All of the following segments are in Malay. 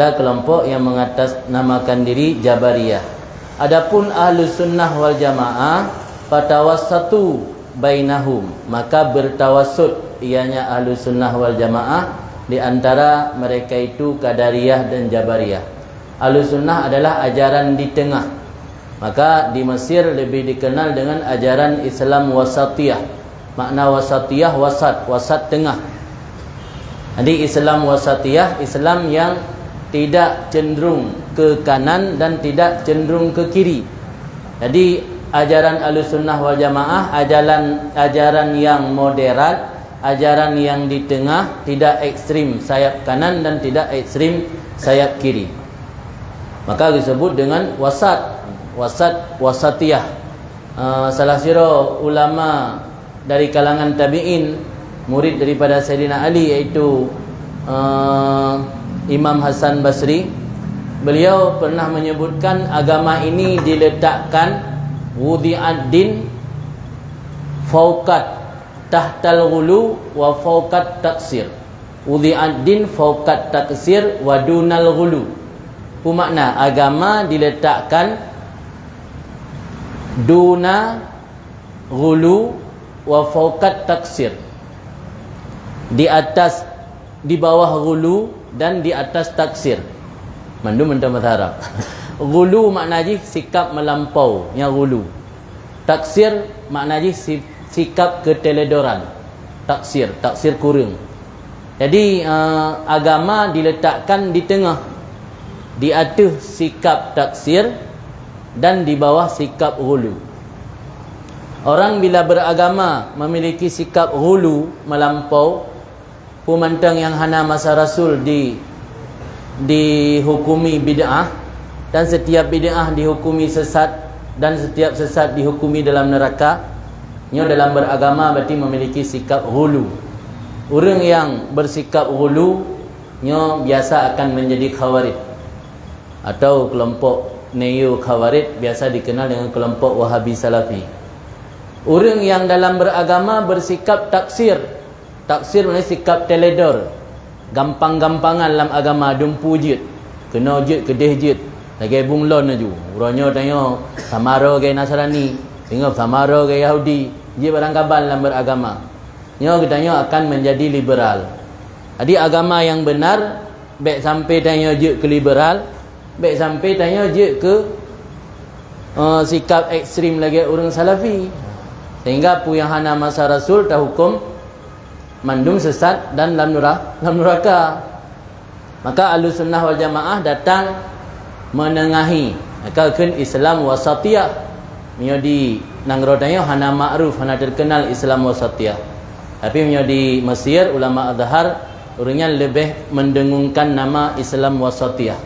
Ada kelompok yang mengatasnamakan diri Jabariyah. Adapun Ahlus Sunnah wal Jamaah fatawassatu bainahum, maka bertawassut ianya Ahlus Sunnah wal Jamaah di antara mereka itu Qadariyah dan Jabariyah. Ahlus Sunnah adalah ajaran di tengah. Maka di Mesir lebih dikenal dengan ajaran Islam wasatiyah. Makna wasatiyah wasat tengah. Jadi Islam wasatiyah, Islam yang tidak cenderung ke kanan dan tidak cenderung ke kiri. Jadi ajaran Ahlussunnah wal Jamaah ajaran yang moderat, ajaran yang di tengah, tidak ekstrim sayap kanan dan tidak ekstrim sayap kiri. Maka disebut dengan wasatiyah. Salah sira ulama dari kalangan tabi'in, murid daripada Sayyidina Ali, iaitu Imam Hasan Basri, beliau pernah menyebutkan agama ini diletakkan wudi'ad din fauqat tahtal ghulu wa fauqat taksir. Wudi'ad din fauqat taksir wa dunal ghulu. Itu makna agama diletakkan duna ghulu wa fauqat taksir, di atas, di bawah ghulu dan di atas taksir. Mandu mentah Arab. Ghulu makna je sikap melampau, yang ghulu. Taksir makna je sikap keteledoran. Taksir kurang. Jadi agama diletakkan di tengah, di atas sikap taksir dan di bawah sikap ghulu. Orang bila beragama memiliki sikap ghulu, melampau, pemantang yang hana masa Rasul dihukumi bid'ah, dan setiap bid'ah dihukumi sesat, dan setiap sesat dihukumi dalam neraka. Nyo dalam beragama berarti memiliki sikap ghulu. Orang yang bersikap ghulu nyo biasa akan menjadi khawarij, atau kelompok neo khawarij, biasa dikenal dengan kelompok Wahabi Salafi. Orang yang dalam beragama bersikap taksir maknanya sikap teledor, gampang-gampangan dalam agama, dumpu jid, kena jid, kedih jid, lagi bunglon aju. Orangnya tanya samara ke Nasrani, tengok samara ke Yahudi, dia barang kabal dalam beragama. Nyo katanya akan menjadi liberal. Jadi agama yang benar baik sampai tanya jid ke liberal, baik sampai tanya jid ke sikap ekstrim lagi orang Salafi. Sehingga pu yang hana masa Rasul tahu hukum mandum sesat dan dalam neraka. Maka Ahlussunnah wal Jamaah datang menengahi. Maka kan Islam wasatiyah. Menyodi nangrotanya hana ma'ruf, hana terkenal Islam wasatiyah. Tapi menyodi Mesir, ulama Azhar orangnya lebih mendengungkan nama Islam wasatiyah.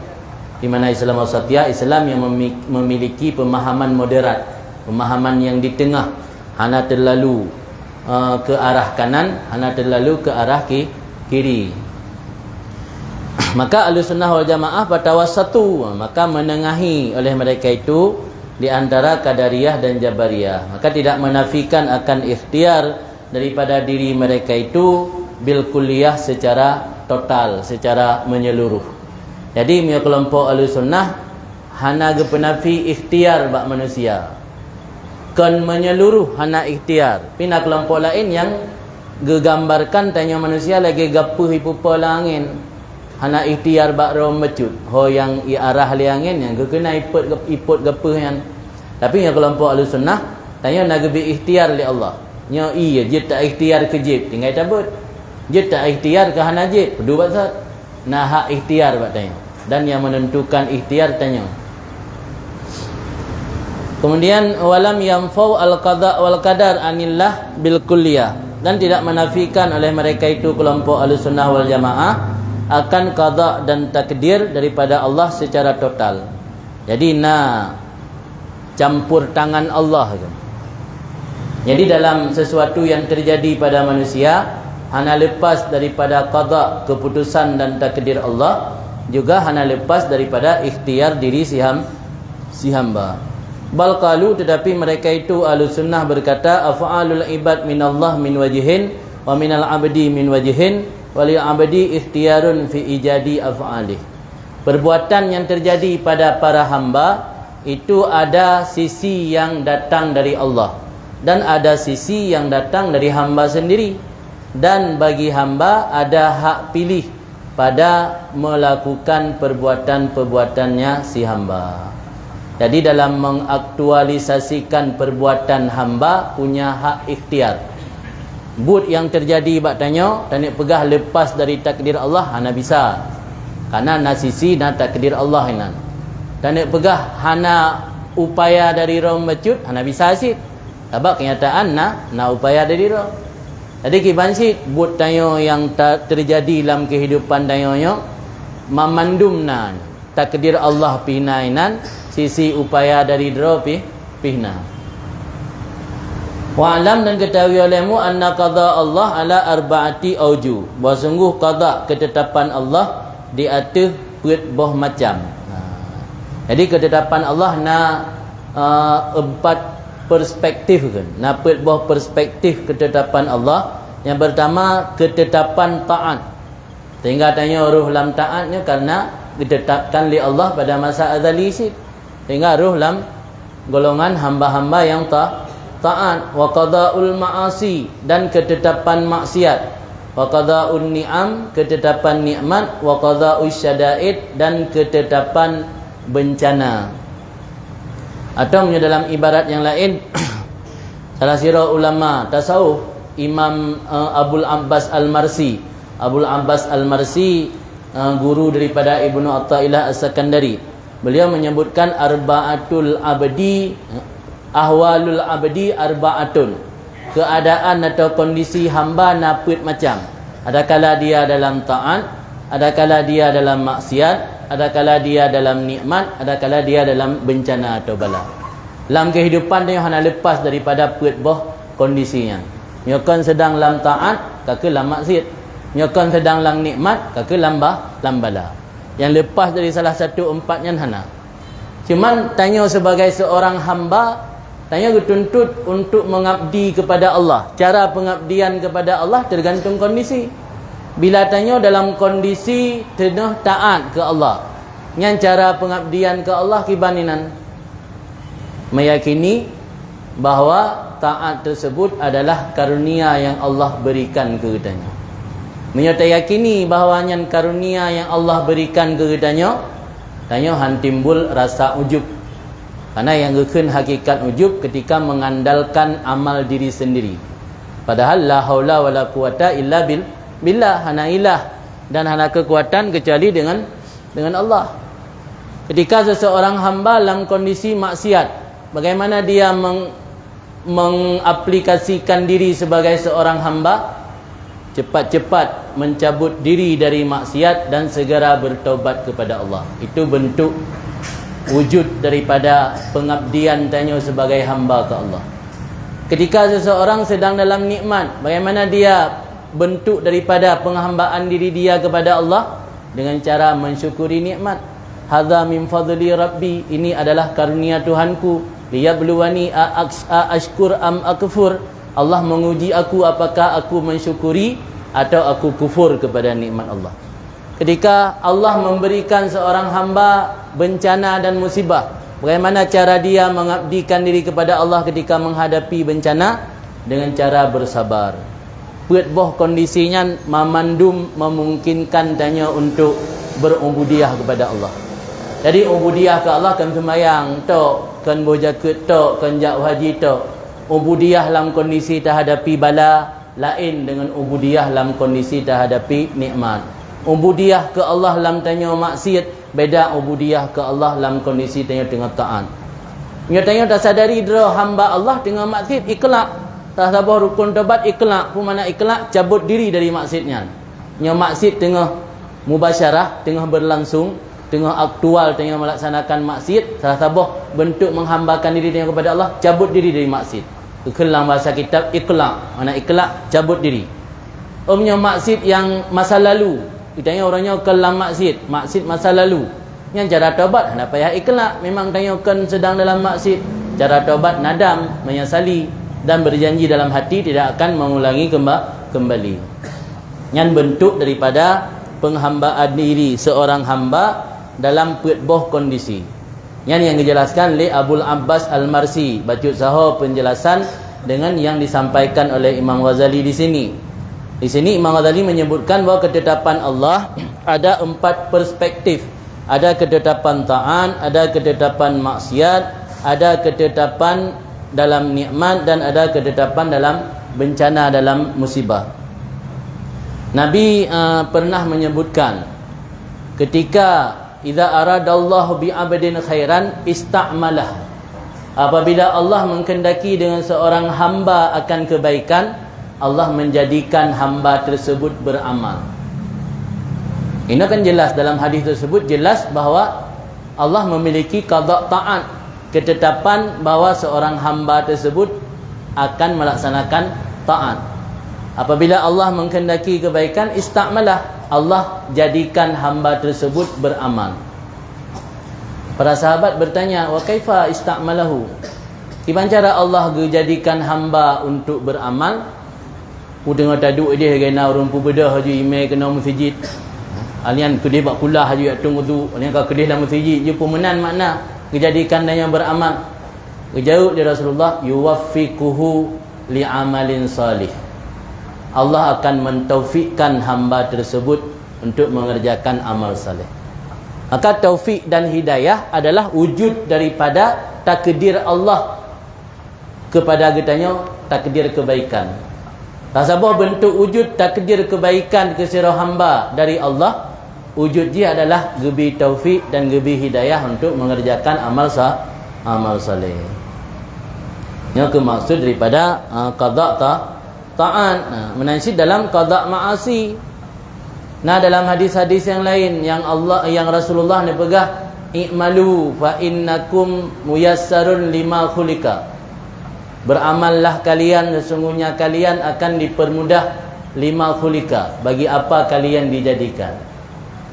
Di mana Islam wasatiyah, Islam yang memiliki pemahaman moderat, pemahaman yang di tengah. Hana terlalu ke arah kanan, hana terlalu ke arah kiri. Maka Ahlussunnah wal Jamaah fatawassatu, maka menengahi oleh mereka itu di antara Qadariyah dan Jabariyah. Maka tidak menafikan akan ikhtiar daripada diri mereka itu bil kulliyah, secara total, secara menyeluruh. Jadi kelompok Ahlussunnah hana gepenafi ikhtiar bak manusia, kan menyeluruh hana ikhtiar. Pina kelompok lain yang gegambarkan tanya manusia lagi gapuh ipupa langin, hana ikhtiar bak rom mecut. Ho yang iarah li angin yang kena iput gapuh yang. Tapi yang kelompok Ahlussunnah tanya nak gebi ikhtiar li Allah. Nya iya je tak ikhtiar ke jib, tinggal cabut. Je tak ikhtiar ke hana jib, pedu baksat. Nah hak ikhtiar bak tanya. Dan yang menentukan ikhtiar tanya. Kemudian walam yanfau al-qada wal qadar anillah bil kulliyah, dan tidak menafikan oleh mereka itu kelompok Ahlussunnah wal Jamaah akan qada dan takdir daripada Allah secara total. Jadi campur tangan Allah. Jadi dalam sesuatu yang terjadi pada manusia, hana lepas daripada qada, keputusan dan takdir Allah, juga hana lepas daripada ikhtiar diri si hamba. Bal qalu, tetapi mereka itu Ahlussunnah berkata, af'alul ibad minallah min wajhin wa minal abdi min wajhin wa li abdi ikhtiyarun fi ijadi af'alih. Perbuatan yang terjadi pada para hamba itu ada sisi yang datang dari Allah dan ada sisi yang datang dari hamba sendiri. Dan bagi hamba ada hak pilih pada melakukan perbuatan-perbuatannya si hamba. Jadi dalam mengaktualisasikan perbuatan hamba punya hak ikhtiar. But yang terjadi bak tanya, tanik pegah lepas dari takdir Allah, hana bisa. Karena nasisi na takdir Allah hinan. Tanik pegah hana upaya dari rom bacut, hana bisa asid. Sebab kenyataan na upaya dari rom. Jadi kibansit but tanya yang terjadi dalam kehidupan tanya memandum na takdir Allah pinainan sisi upaya dari dro pihna. Wa alam dan ketahui olehmu anna qada Allah ala arba'ati auju. Bahawa sungguh qada ketetapan Allah di atas boh macam. Jadi ketetapan Allah na empat perspektif kan. Na boh perspektif ketetapan Allah. Yang pertama ketetapan taat. Sehingga tanya ruh lam taatnya karena ditetapkan oleh Allah pada masa azali sid. Sehingga ruh lam golongan hamba-hamba yang taat. Wa qada'ul ma'asi, dan ketetapan maksiat. Wa qada'un ni'am, ketetapan nikmat. Wa qada'us syada'id, dan ketetapan bencana. Atau dalam ibarat yang lain salah sira ulama tasawuf Imam Abul Abbas Al-Marsi. Abul Abbas Al-Marsi guru daripada Ibnu Athaillah As-Sakandari. Beliau menyebutkan arba'atul abdi, ahwalul abdi arba'atun. Keadaan atau kondisi hamba naput macam. Adakala dia dalam taat, adakala dia dalam maksiat, adakala dia dalam nikmat, adakala dia dalam bencana atau bala. Dalam kehidupan dia hanya lepas daripada put boh kondisinya. Nyokan sedang dalam taat, kake dalam maksiat. Nyokan sedang dalam nikmat, kake dalam bala. Yang lepas dari salah satu empatnya hana. Cuman tanya sebagai seorang hamba, tanya dituntut untuk mengabdi kepada Allah. Cara pengabdian kepada Allah tergantung kondisi. Bila tanya dalam kondisi tenuh taat ke Allah, yang cara pengabdian ke Allah kibaninan meyakini bahawa taat tersebut adalah karunia yang Allah berikan kepadanya. Menyata yakini bahawanya karunia yang Allah berikan kepadanya, tanya han timbul rasa ujub. Karena yang gekun hakikat ujub ketika mengandalkan amal diri sendiri. Padahal la haula wala quwata illa billah, hana ilah dan hana kekuatan kecuali dengan Allah. Ketika seseorang hamba dalam kondisi maksiat, bagaimana dia mengaplikasikan diri sebagai seorang hamba? Cepat-cepat mencabut diri dari maksiat dan segera bertaubat kepada Allah. Itu bentuk wujud daripada pengabdian tanya sebagai hamba ke Allah. Ketika seseorang sedang dalam nikmat, bagaimana dia bentuk daripada penghambaan diri dia kepada Allah? Dengan cara mensyukuri nikmat. Hadza min fadli rabbi, ini adalah karunia Tuhanku. Liyabluwani ashkur am akfur. Allah menguji aku apakah aku mensyukuri atau aku kufur kepada nikmat Allah. Ketika Allah memberikan seorang hamba bencana dan musibah, bagaimana cara dia mengabdikan diri kepada Allah ketika menghadapi bencana? Dengan cara bersabar. Buat boh kondisinya memandum memungkinkan tanya untuk berubudiyah kepada Allah. Jadi ubudiyah ke Allah kan sembahyang tok, kan bojakut tok, kan jak haji tok. Ubudiyah dalam kondisi terhadapi bala lain dengan ubudiyah dalam kondisi terhadapi nikmat. Ubudiyah ke Allah dalam tanya maksiat, beda ubudiyah ke Allah dalam kondisi tanya taat. Tanya tak sadari dera hamba Allah dengan maksiat ikhlak. Tak sabar rukun taubat ikhlak, pun mana ikhlak cabut diri dari maksiatnya. Nya maksiat tengah mubasyarah, tengah berlangsung, tengah aktual tengah melaksanakan maksiat, salah sabuh bentuk menghambakan diri tengah kepada Allah, cabut diri dari maksiat. Dalam bahasa kitab iqla', mana iqla' cabut diri. Omnya maksiat yang masa lalu, ditanya orangnya kelam maksiat masa lalu. Yang cara taubat hendak payah iqla', memang tanyakan sedang dalam maksiat. Cara taubat nadam, menyesali dan berjanji dalam hati tidak akan mengulangi kembali. Yang bentuk daripada penghambaan diri seorang hamba dalam boh kondisi. Yang dijelaskan oleh Abul Abbas Al-Marsi, bacut sahih penjelasan dengan yang disampaikan oleh Imam Ghazali di sini. Di sini Imam Ghazali menyebutkan bahawa ketetapan Allah ada 4 perspektif. Ada ketetapan ta'an, ada ketetapan maksiat, ada ketetapan dalam nikmat, dan ada ketetapan dalam bencana, dalam musibah. Nabi pernah menyebutkan ketika idza aradallahu bi 'abdin khairan ista'malah. Apabila Allah menghendaki dengan seorang hamba akan kebaikan, Allah menjadikan hamba tersebut beramal. Ini kan jelas dalam hadis tersebut, jelas bahawa Allah memiliki qada' ta'at, ketetapan bahawa seorang hamba tersebut akan melaksanakan ta'at. Apabila Allah menghendaki kebaikan, ista'malah, Allah jadikan hamba tersebut beramal. Para sahabat bertanya, wa kaifa ista'malahu? Gimana cara Allah jadikan hamba untuk beramal? Tengah taduk dia kena orang pubedah haji imam kena masjid. Alian kedih bak kulah haji atung wudu. Alian ka kedih dalam masjid je pemenan makna kejadikan dan yang beramal. Kejauh dari Rasulullah, yuwaffiquhu li'amalin salih. Allah akan mentaufikkan hamba tersebut untuk mengerjakan amal saleh. Maka taufik dan hidayah adalah wujud daripada takdir Allah kepada kitanya, takdir kebaikan. Tasabah bentuk wujud takdir kebaikan ke sirah hamba dari Allah, wujud dia adalah gebi taufik dan gebi hidayah untuk mengerjakan amal saleh. Yang maksud daripada qada' ta'an, menansyid dalam qada' ma'asi. Nah, dalam hadis-hadis yang lain yang Rasulullah ni pegah, i'malu fa innakum muyassarun lima khulika. Beramallah kalian, sesungguhnya kalian akan dipermudah lima khulika, bagi apa kalian dijadikan.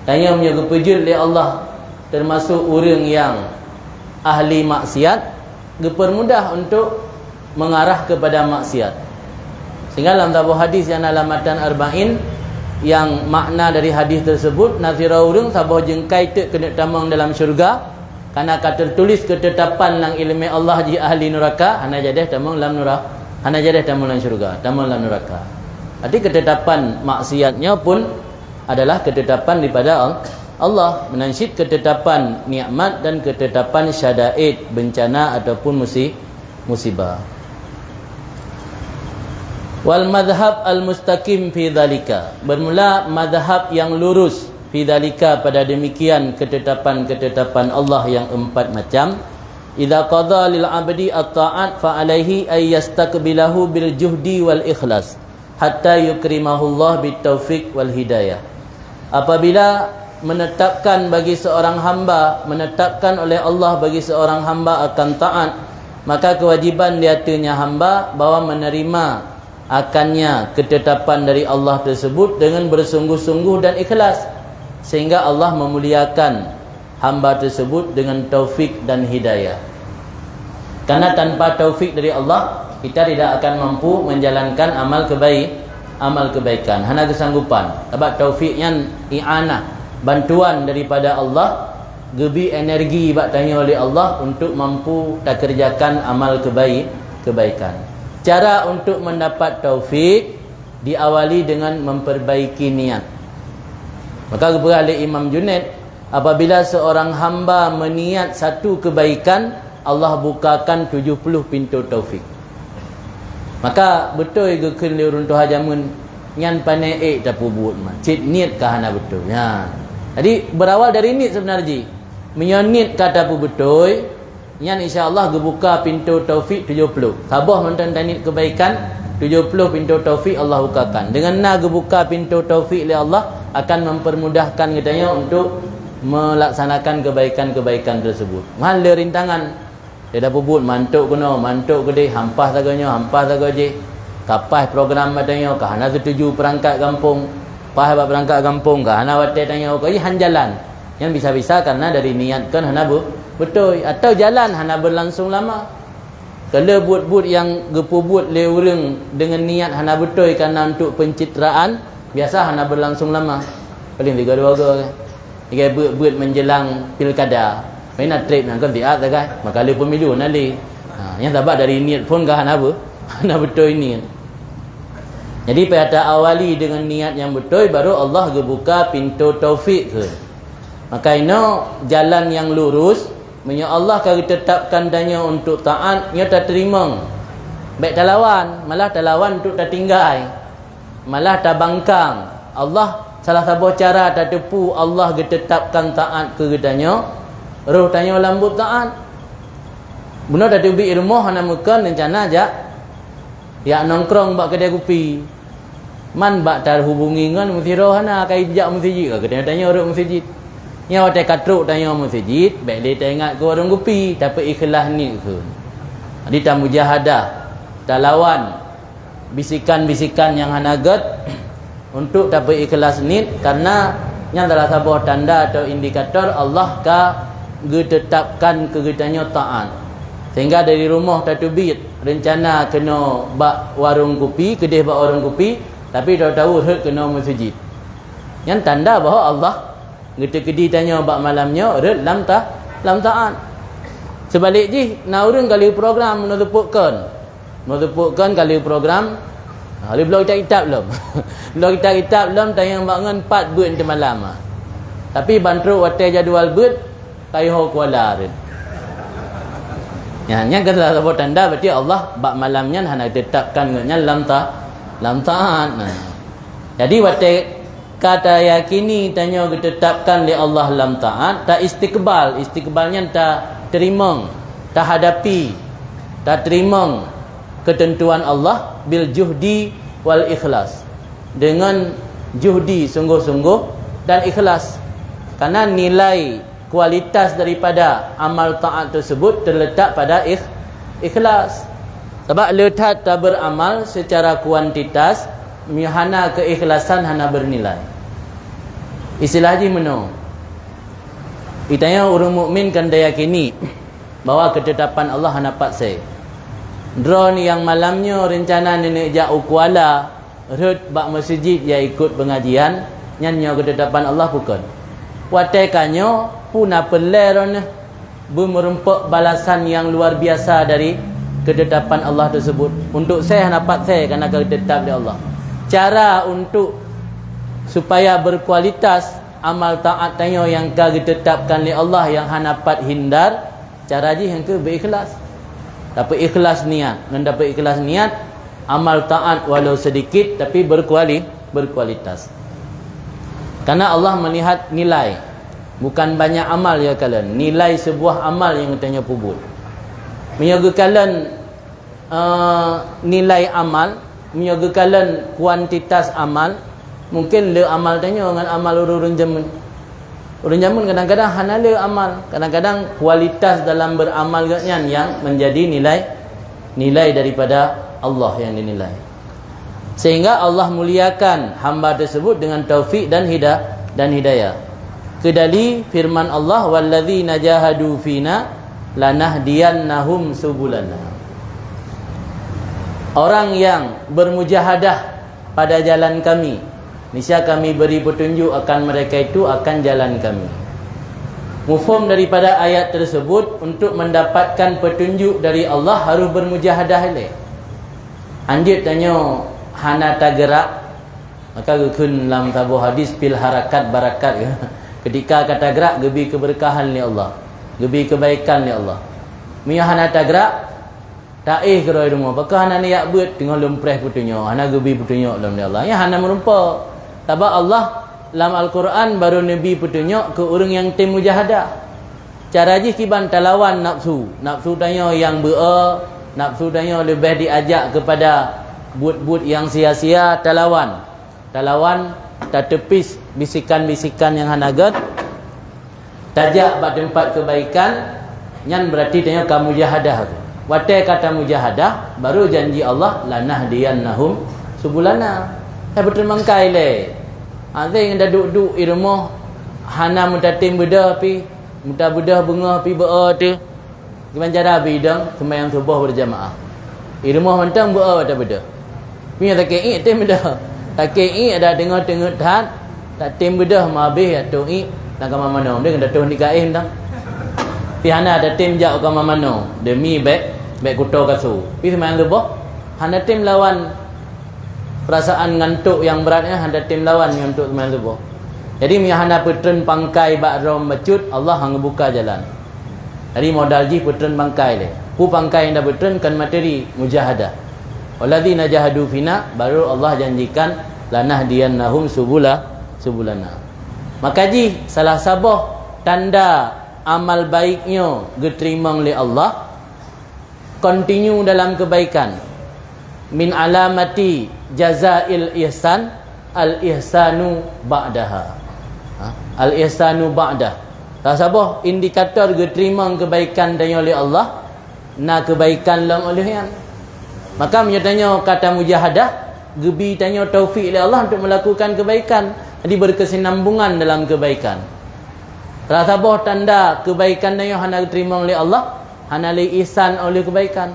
Dan yang menjaga pejul oleh Allah termasuk orang yang ahli maksiat, dipermudah untuk mengarah kepada maksiat. Sehingga dalam tabuh hadis yang dalam matan arba'in, yang makna dari hadis tersebut, nazira urang tabuh jengkai tu kena tamang dalam syurga, karena kata tertulis ketetapan lang ilmu Allah ji ahli neraka, hana jadah tamang dalam neraka, hana jadah tamang dalam syurga, tamang dalam neraka. Arti ketetapan maksiatnya pun adalah ketetapan daripada Allah, menansyid ketetapan nikmat dan ketetapan syadaid, bencana ataupun musibah. Wal madhab al-mustaqim fi dhalika, bermula madhab yang lurus fi dhalika, pada demikian ketetapan-ketetapan Allah yang 4 macam. Idza qada lil 'abdi at-ta'at fa alaihi ay yastaqbilahu bil juhdi wal ikhlas hatta yukrimahu Allah bit taufiq wal hidayah. Apabila menetapkan bagi seorang hamba, menetapkan oleh Allah bagi seorang hamba akan taat, maka kewajiban di atasnya hamba bahawa menerima akannya ketetapan dari Allah tersebut dengan bersungguh-sungguh dan ikhlas, sehingga Allah memuliakan hamba tersebut dengan taufik dan hidayah. Karena tanpa taufik dari Allah, kita tidak akan mampu menjalankan amal kebaikan. Hana kesanggupan. Sebab taufiknya i'anah, bantuan daripada Allah, gebi energi bertanya oleh Allah untuk mampu tak kerjakan amal kebaikan. Cara untuk mendapat taufik diawali dengan memperbaiki niat. Maka berkata Imam Junaid, apabila seorang hamba meniat satu kebaikan, Allah bukakan 70 pintu taufik. Maka betul ke kena runtuh hajamun nyan panai tak buat mah. Cik niat kah hana betul. Ya. Jadi berawal dari niat sebenarnya. Menyonit kata pu betul, nyan insya-Allah gebuka pintu taufik 70. Sabah mentan niat kebaikan, 70 pintu taufik Allah bukakan. Dengan na gebuka pintu taufik oleh Allah akan mempermudahkan kitanya untuk melaksanakan kebaikan-kebaikan tersebut. Mahal rintangan. Dia dah buat mantuk gede, hampah taganya, kapas program matanya, kahana setuju perangkat kampung, pah perangkat kampung, kahana watai tanya, kau ini hanjalan. Yang bisa-bisa karena dari niat kan hana betul, atau jalan hana berlangsung lama. Kalau buat-buat yang gepubut le orang dengan niat hana betul karena untuk pencitraan, biasa hana berlangsung lama. Paling 3-2 ke. Dia buat menjelang pilkada. Main nak trip nak kan dia kan. Maka le pemilu nali. Yang tabak dari niat pun kah apa? Nak betul ini. Jadi pada awali dengan niat yang betul baru Allah buka pintu taufik ke. Maka ini jalan yang lurus. Menyo Allah kalau tetapkan danya untuk taat, nya tak terima. Baik tak lawan, malah tak lawan untuk tak tinggal. Malah tak bangkang. Allah salah satu cara tak tepu Allah ditetapkan taat ke gedanya. Roh tanya lambut taat. Benar dah tubi rumah ana makan rencana aja. Ya nongkrong bak kedai kopi. Man bak tar hubungi ngan mesti roh ana kai jak masjid ke kedai tanya orang masjid. Nya hotel katruk tanya masjid, baik dia tak ingat ke warung kopi, tapi ikhlas ni ke. Dia tak mujahadah, tak lawan bisikan-bisikan yang hanagat untuk dapat ikhlas ni karena yang adalah sebuah tanda atau indikator Allah ka ditetapkan kegetanya taat. Sehingga dari rumah tatubit rencana kena bak warung kopi, kedai bak warung kopi, tapi tahu hak kena masjid. Yang tanda bahawa Allah kedai tanya bak malamnya lam taat. Sebalik je nak urang kali program menutupkan kali program hari belum kitab belum. Belum kitab belum tayang bangun 4 buat di malam. Tapi bantu hotel jadual buat kayo kuala rin. Yang kata sebut tanda berarti Allah bak malamnya hendak tetapkan nganya lam taat. Jadi hotel kata yakini tanya ditetapkan oleh Allah lam taat, tak istiqbalnya tak terima, tak hadapi, tak terima ketentuan Allah bil juhdi wal ikhlas. Dengan juhdi sungguh-sungguh dan ikhlas. Karena nilai kualitas daripada amal taat tersebut terletak pada ikhlas. Sebab letak tak beramal secara kuantitas, hana keikhlasan hana bernilai. Istilah ji meno. Itanya orang mukmin kan dia yakini bahawa ketetapan Allah hana paksa. Drone yang malamnya rencana nenek jak Kuala rut bak masjid dia ikut pengajian nyanyo ketetapan Allah bukan. Watekannya pun apa lerone merempak balasan yang luar biasa dari ketetapan Allah tersebut. Untuk saya dapat saya kerana ketetap di Allah. Cara untuk supaya berkualitas amal taat tanya yang ditetapkan oleh Allah yang hanapat hindar, cara je yang ke berikhlas. Dapat ikhlas niat, dan dapat ikhlas niat amal taat walau sedikit tapi berkualitas. Karena Allah melihat nilai, bukan banyak amal ya kalian, nilai sebuah amal yang katanya pubut. Menjaga kalian nilai amal, menjaga kalian kuantitas amal. Mungkin le amal tanya dengan amal urun zaman. Urun zaman kadang-kadang hana le amal, kadang-kadang kualitas dalam beramal yang menjadi nilai daripada Allah yang dinilai. Sehingga Allah muliakan hamba tersebut dengan taufik dan hidayah. Kedali firman Allah walladzina jahadu fina lanahdiyannahum subulana. Orang yang bermujahadah pada jalan kami, niscaya kami beri petunjuk akan mereka itu akan jalan kami. Mufhum daripada ayat tersebut untuk mendapatkan petunjuk dari Allah harus bermujahadah le. Anjir tanya hana tagerak, maka kun dalam tabuh hadis pil harakat barakat. Ketika kata gerak gebi keberkahan ni Allah, gebi kebaikan ni Allah. Mia hana tagerak tak keroi rumah. Bakal hana ni yak buat tengah lempreh putunya. Hana gebi putunya dalam ni Allah. Ya hana merumpa. Sebab Allah dalam Al-Quran baru Nabi petunjuk ke orang yang tim mujahadah. Cara je kiban talawan nafsu. Nafsu tanya yang nafsu tanya lebih diajak kepada but-but yang sia-sia talawan. Talawan tak tepis bisikan-bisikan yang hanagat. Tajak bak tempat kebaikan. Yang berarti tanya kamu mujahadah. Watai kata mujahadah baru janji Allah lanahdiyannahum subulana. Saya bertermangkai le. Ada yang dah duduk di rumah hana mutatim bedah pi, muta bedah bunga pi bea tu. Gimana cara bidang sembahyang subuh berjamaah. Di rumah mentang bea ada bedah. Punya tak kei tem bedah. Tak kei ada tengok-tengok tahan, tak tem bedah mabih atau nak ke mana dia kena tuh nikahin dah pi hana ada tim jak ke mana demi baik kuto kasu pi semain tu boh hana tim lawan perasaan ngantuk yang beratnya hana tim lawan ngantuk semain tu boh jadi mi hana putren pangkai bak rom bacut Allah hang buka jalan jadi modal ji putren pangkai le pu pangkai dah putren kan materi mujahadah walladzina jahadu fina baru Allah janjikan lanahdiyannahum subulana maka ji salah sabah tanda amal baiknya diterima oleh Allah continue dalam kebaikan min alamati jazail ihsan al ihsanu ba'daha al ihsanu ba'dah tak sabah indikator diterima kebaikan dan oleh Allah na kebaikan lang oleh yang maka menyatanya kata mujahadah gebi tanya taufik oleh Allah untuk melakukan kebaikan jadi berkesinambungan dalam kebaikan rasa boh tanda kebaikan yang hana diterima oleh Allah hana li ihsan oleh kebaikan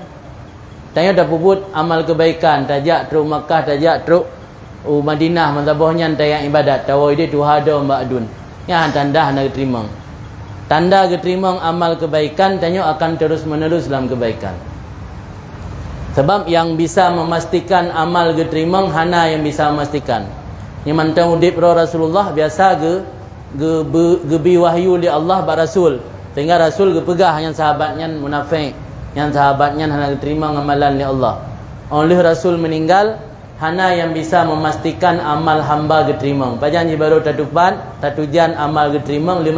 tanya dah puput amal kebaikan tajak teruk Makkah tajak teruk Madinah mazhabnya tayang ibadat tahu dia tu hada mbak adun yang tanda hana diterima tanda diterima amal kebaikan tanya akan terus menerus dalam kebaikan sebab yang bisa memastikan amal diterima hana yang bisa memastikan yang mantau udip Rasulullah biasa gebi wahyu li Allah ba Rasul sehingga Rasul gepegah yang sahabatnya munafik yang sahabatnya hana diterima amalan li Allah oleh Rasul meninggal hana yang bisa memastikan amal hamba diterima pajan baru tatupan tatujan amal diterima li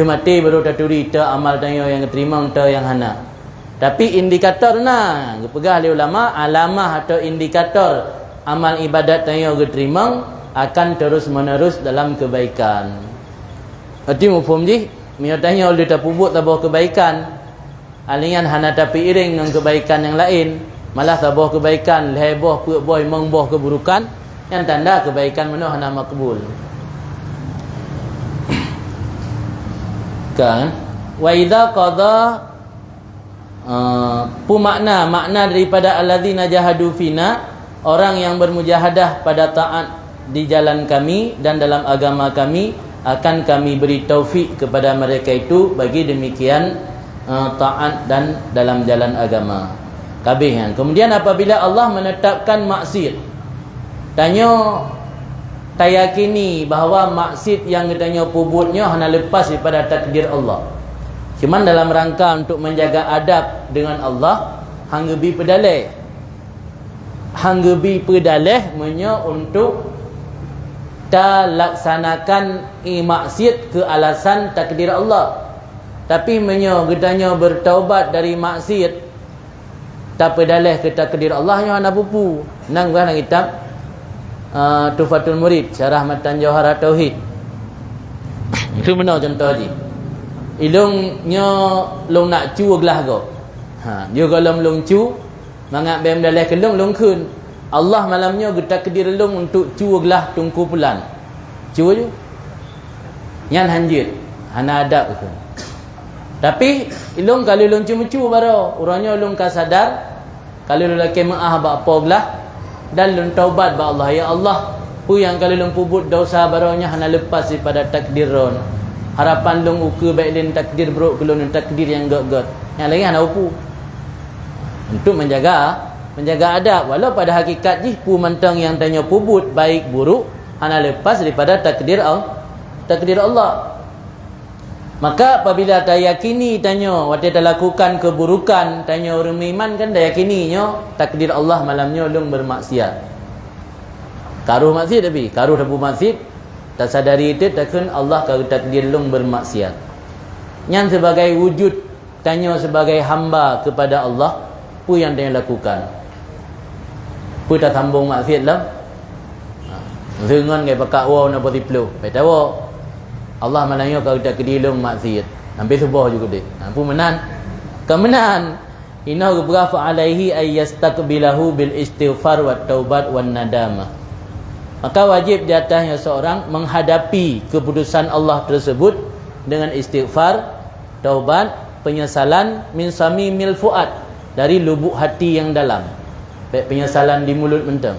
mati baru taturi ta amal tanyo yang diterima ta yang hana tapi indikator na gepegah li ulama alamah atau indikator amal ibadat tanyo diterima akan terus menerus dalam kebaikan. Arti mufhum ji, mio tanya oleh tapubut tabah kebaikan. Alingan hana tapi iring dengan kebaikan yang lain, malah tabah kebaikan leboh boy mengboh keburukan yang tanda kebaikan mana hana makbul. Kan? Wa idza qada makna daripada alladzina jahadu fina orang yang bermujahadah pada taat di jalan kami dan dalam agama kami akan kami beri taufik kepada mereka itu bagi demikian taat dan dalam jalan agama kabeh. Kemudian apabila Allah menetapkan maksiat tanya tayakini bahawa maksiat yang ditanya pubutnya hanya lepas daripada takdir Allah cuman dalam rangka untuk menjaga adab dengan Allah hanggebi pedaleh menyo untuk ta laksanakan maksiat ke alasan takdir Allah tapi menyo gedanya bertaubat dari maksiat tak pedaleh ke takdir Allah nya ana pupu nang bukan kitab Tufatul Murid syarah matan Jauharat Tauhid itu benar contoh ji ilungnya long nak cu gelah go dia kalau long cu mangak bem daleh kelong long kun Allah malamnya takdir long untuk cu gelah tungku pulan cu je nyan hanjit hana adab tu tapi ilung kalau long cu baro urangnya long ka sadar kalau lelaki maah ba apa gelah dan long taubat ba Allah ya Allah pu yang kalau long pubut dosa baronya hana lepas daripada takdir ron harapan long uku baik din takdir buruk kelon takdir yang got yang lain hana upu untuk menjaga adab walau pada hakikat ji pu mantang yang tanya pubut baik buruk hana lepas daripada takdir Allah maka apabila tak yakini tanya waktu dah lakukan keburukan tanya orang iman kan dah yakininya takdir Allah malamnya long bermaksiat karuh maksiat tapi karuh dapu maksiat tak sadari itu takkan Allah kalau takdir long bermaksiat yang sebagai wujud tanya sebagai hamba kepada Allah pu yang dia lakukan pu tak sambung maksiat lah dengan ke pakak wow na potiplo betawa Allah malangnya kalau tak kedilung maksiat hampir subuh juga dia pu menan kemenan inna ghafa alaihi ay yastaqbilahu bil istighfar wat taubat wan nadamah maka wajib di atasnya seorang menghadapi keputusan Allah tersebut dengan istighfar, taubat, penyesalan min samimil fuad dari lubuk hati yang dalam. Baik penyesalan di mulut mentang.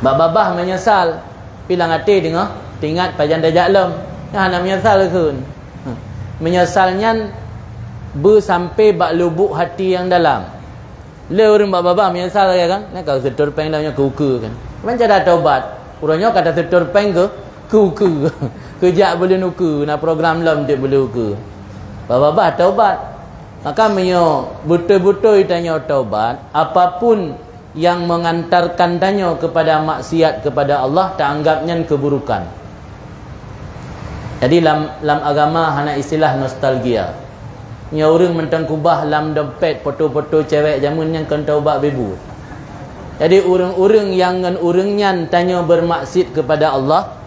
Babah menyesal, pilang hati dengar Tingat pajan dajaklum. Nah, nak menyesal kun. Menyesalnya sampai bak lubuk hati yang dalam. Le orang baba menyesal kan? Nak kau setor peng dah nya kuku kan. Macam dah taubat. Urangnya kata setor peng ke kuku. Kejak boleh nuku, nak program lam dia boleh nuku. Baba taubat. Maka menyo betul-betul tanya taubat, apapun yang mengantarkan tanya kepada maksiat kepada Allah tak anggapnya keburukan. Jadi dalam agama hana istilah nostalgia. Nya orang mentang kubah lam dompet foto-foto cewek zaman yang kan taubat bebu. Jadi orang-orang yang ngan orangnya tanya bermaksiat kepada Allah,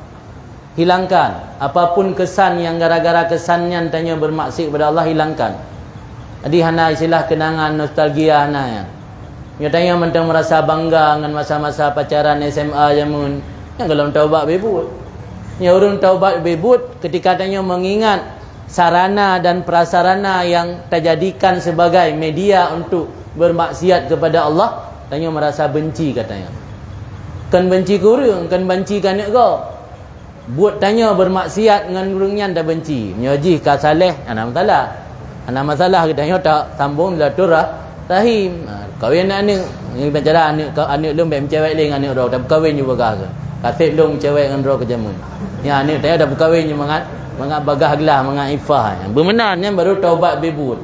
hilangkan. Apapun kesan yang gara-gara kesannya tanya bermaksiat kepada Allah, hilangkan. Jadi hana istilah kenangan nostalgia hana ya. Dia tanya mentang merasa bangga dengan masa-masa pacaran SMA zaman yang kalau taubat bebut. Ya orang taubat bebut ketika tanya mengingat sarana dan prasarana yang terjadikan sebagai media untuk bermaksiat kepada Allah, tanya merasa benci katanya. Kan benci ke orang, kan benci kan kau. Buat tanya bermaksiat dengan orangnya dah benci. Menyoji ka saleh, ana masalah. Ana masalah katanya tak sambung silaturahim. Kahwin anak ni bicara anak lum bem cewek leng anak ro tak kahwin juga ka. Kasih lum cewek dengan ro kejamun. Ya anak tanya dah berkahwin je mangat bagah gelah mangat ifah. Bermenannya baru taubat bebut.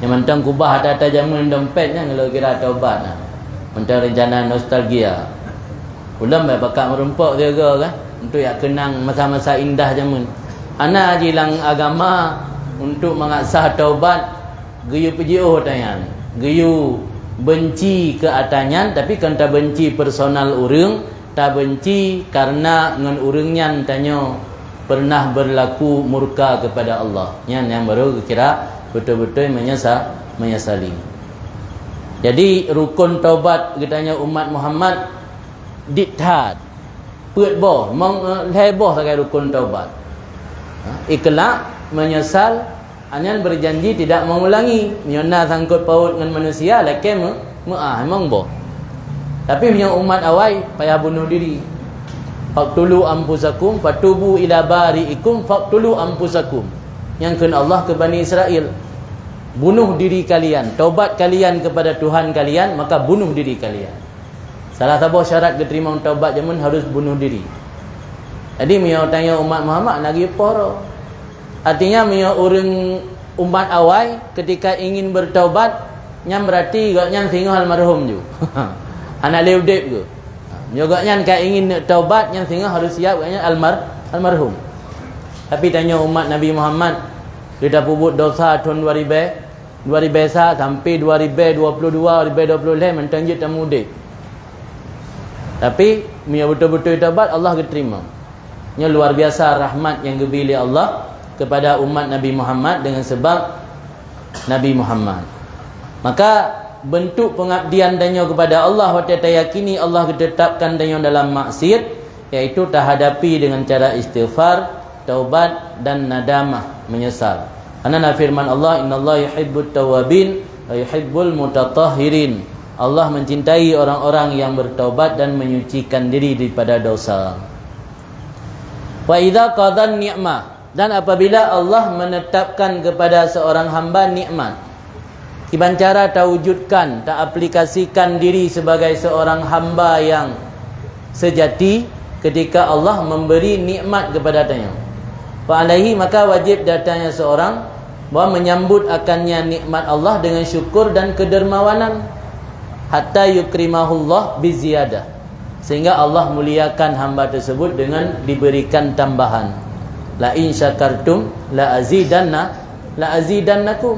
Yang mentang kubah ada jamun dompetnya kalau kira taubat nah. Mentang rencana nostalgia. Ulam bakal merempok dia ke kan untuk yang kenang masa-masa indah jamun. Ana jilang agama untuk mengasah taubat geyu pejio tanyan. Geyu benci ke atanyan tapi kan tak benci personal urang, tak benci karena ngan urangnya tanya pernah berlaku murka kepada Allah. Yang baru kira betul-betul menyesali. Jadi rukun taubat katanya umat Muhammad dithat put boh mong heboh sebagai rukun taubat. Ikhlas, menyesal, anyan berjanji tidak mengulangi. Menyona sangkut paut dengan manusia lakem emang boh. Tapi punya umat awal payah bunuh diri. Faqtulu anfusakum fatubu ila bari'ikum faqtulu anfusakum. Yang kena Allah ke Bani Israel. Bunuh diri kalian, taubat kalian kepada Tuhan kalian, maka bunuh diri kalian. Salah satu syarat diterima taubat zaman harus bunuh diri. Jadi mio tanya umat Muhammad lagi poro. Artinya mio orang umat awal ketika ingin bertaubat nyam berarti gaknya singa almarhum ju. Anak leudep ke. Mio gaknya ka ingin taubat yang singa harus siap gaknya almarhum. Tapi tanya umat Nabi Muhammad kita pubut dosa tahun 2000 sampai 2022 2025 mentanjut tamu dek. Tapi punya betul-betul taubat Allah keterima. Nya luar biasa rahmat yang diberi Allah kepada umat Nabi Muhammad dengan sebab Nabi Muhammad. Maka bentuk pengabdian danyo kepada Allah waktu yakini Allah ditetapkan danyo dalam maksiat, iaitu terhadapi dengan cara istighfar, taubat dan nadamah, menyesal. Karena firman Allah, innallaha yuhibbut tawwabin wa yuhibbul mutatahhirin. Allah mencintai orang-orang yang bertaubat dan menyucikan diri daripada dosa. Wa idza qadan ni'mah, dan apabila Allah menetapkan kepada seorang hamba nikmat, kiban cara terwujudkan, tak aplikasikan diri sebagai seorang hamba yang sejati ketika Allah memberi nikmat kepada-Nya. Fa alaihi, maka wajib datanya seorang bahawa menyambut akannya nikmat Allah dengan syukur dan kedermawanan hatta yukrimahullah biziyadah, sehingga Allah muliakan hamba tersebut dengan diberikan tambahan. La in syakartum la azidannakum.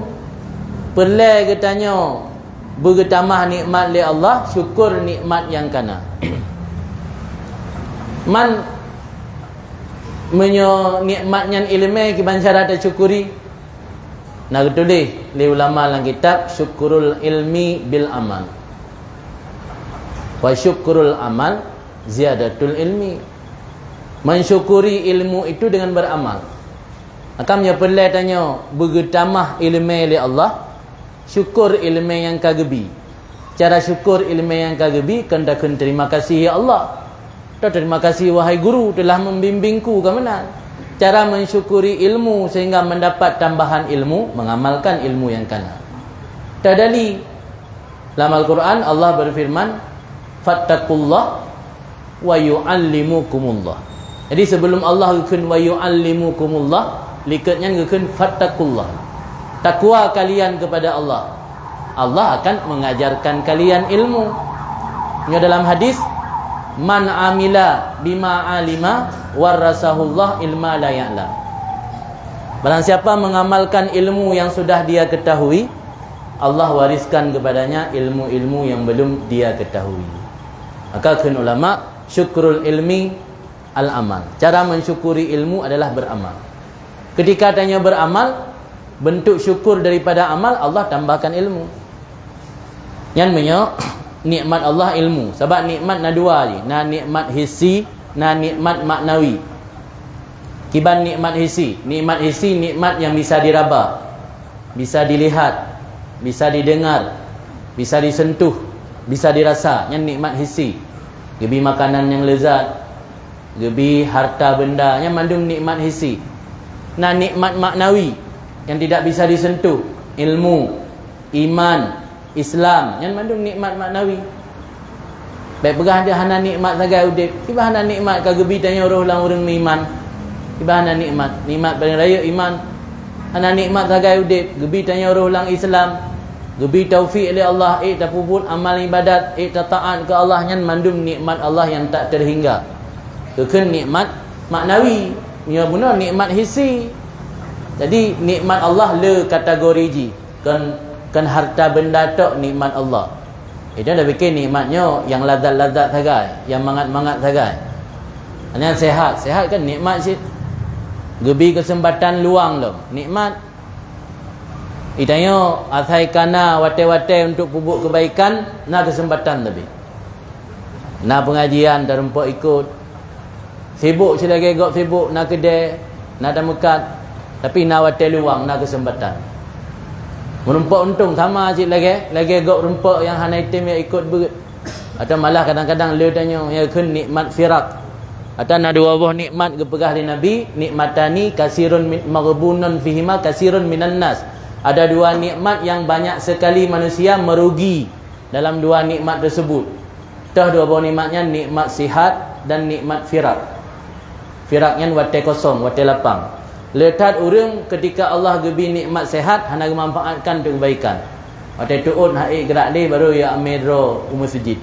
Perle katanya bertamah nikmat li Allah, syukur nikmat yang kana. Man menyo nikmatnya ilmu kiban cara tersyukuri. Nak tulis li ulama dalam kitab syukurul ilmi bil amal. Wa syukurul amal ziyadatul ilmi. Mensyukuri ilmu itu dengan beramal. Akamnya perlu tanya bertamah ilmu li Allah, syukur ilmu yang kagebi. Cara syukur ilmu yang kagebi kena terima kasih ya Allah. Terima kasih wahai guru telah membimbingku ke mana. Cara mensyukuri ilmu sehingga mendapat tambahan ilmu, mengamalkan ilmu yang kanan. Tadali dalam Al-Quran Allah berfirman, fattaqullah wa yu'allimukumullah. Jadi sebelum Allah gukun wa yu'allimukumullah, likatnya gukun fattaqullah. Takwa kalian kepada Allah. Allah akan mengajarkan kalian ilmu. Ini dalam hadis, man amila bima alima warasahullah ilma la ya'lam. Barang siapa mengamalkan ilmu yang sudah dia ketahui, Allah wariskan kepadanya ilmu-ilmu yang belum dia ketahui. Maka kan ulama, syukrul ilmi al-amal. Cara mensyukuri ilmu adalah beramal. Ketika tanya beramal, bentuk syukur daripada amal, Allah tambahkan ilmu. Yang punya nikmat Allah ilmu. Sebab nikmat na dua je. Na nikmat hissi, na nikmat maknawi. Kiban nikmat hissi. Nikmat hissi nikmat yang bisa diraba, bisa dilihat, bisa didengar, bisa disentuh, bisa dirasa. Yang nikmat hissi. Gebi makanan yang lezat, gebi harta benda, yang mandung nikmat hissi. Nah nikmat maknawi yang tidak bisa disentuh, ilmu, iman, Islam, yang mandung nikmat maknawi. Baik pegah dia hana nikmat sagai udip. Tiba hana nikmat ka gebi tanya orang urang iman. Tiba hana nikmat paling raya iman. Hana nikmat sagai udip, gebi tanya orang Islam. Gebi taufik oleh Allah, tapubut amal ibadat, taat ke Allah, yang mandung nikmat Allah yang tak terhingga. Keken nikmat maknawi, ya benar nikmat hissi. Jadi nikmat Allah le kategori ji. Kan harta benda tok nikmat Allah. Itu dah bikin nikmatnya yang lazat-lazat sagai, yang mangat-mangat sagai. Hanya sehat, sehat kan nikmat sih. Gebi kesempatan luang loh, nikmat. Itanya asai kana wate-wate untuk pupuk kebaikan, na kesempatan lebih. Na pengajian dah rumput ikut. Sibuk selagi gok sibuk na kedai, na dah mekat. Tapi na wate luang, na kesempatan. Merumpak untung sama cik lagi gok rumpuk yang hana item yang ikut berat. Atau malah kadang-kadang le tanya ya kun nikmat firak. Atau ada dua buah nikmat kepegah di Nabi, nikmatani kasirun maghbunun fihima kasirun minan nas. Ada dua nikmat yang banyak sekali manusia merugi dalam dua nikmat tersebut. Tah dua buah nikmatnya nikmat sihat dan nikmat firak. Firaknya wate kosong, wate lapang. Letat orang ketika Allah gebi nikmat sehat, hana memanfaatkan untuk kebaikan. Waktu tu'ud haik gerak dia baru ya amedro masjid.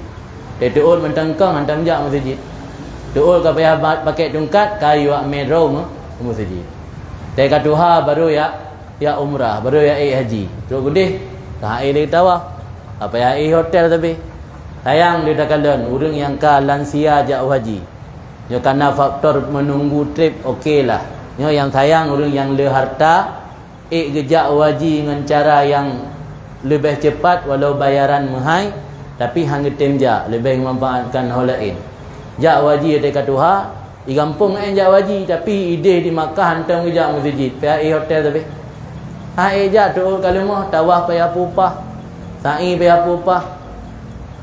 Tu'ud mentengkang hantam jak masjid. Tu'ud ka payah pakai tungkat kayu amedro masjid. Teka tuha baru ya umrah, baru ya haji. Tu'ud gede, haik dia tawa. Apa ya hotel tapi. Sayang dia dah kalan orang yang ka lansia jak haji. Ya karena faktor menunggu trip okeylah. Yang sayang orang yang le harta gejak waji dengan cara yang lebih cepat walau bayaran mahal, tapi hang temja lebih memanfaatkan hal lain. Jak waji ada katuha di kampung jak waji, tapi ide di Makkah hantam gejak masjid PAI hotel tapi jak tu kalau mah tawah payah pupah, sa'i payah pupah.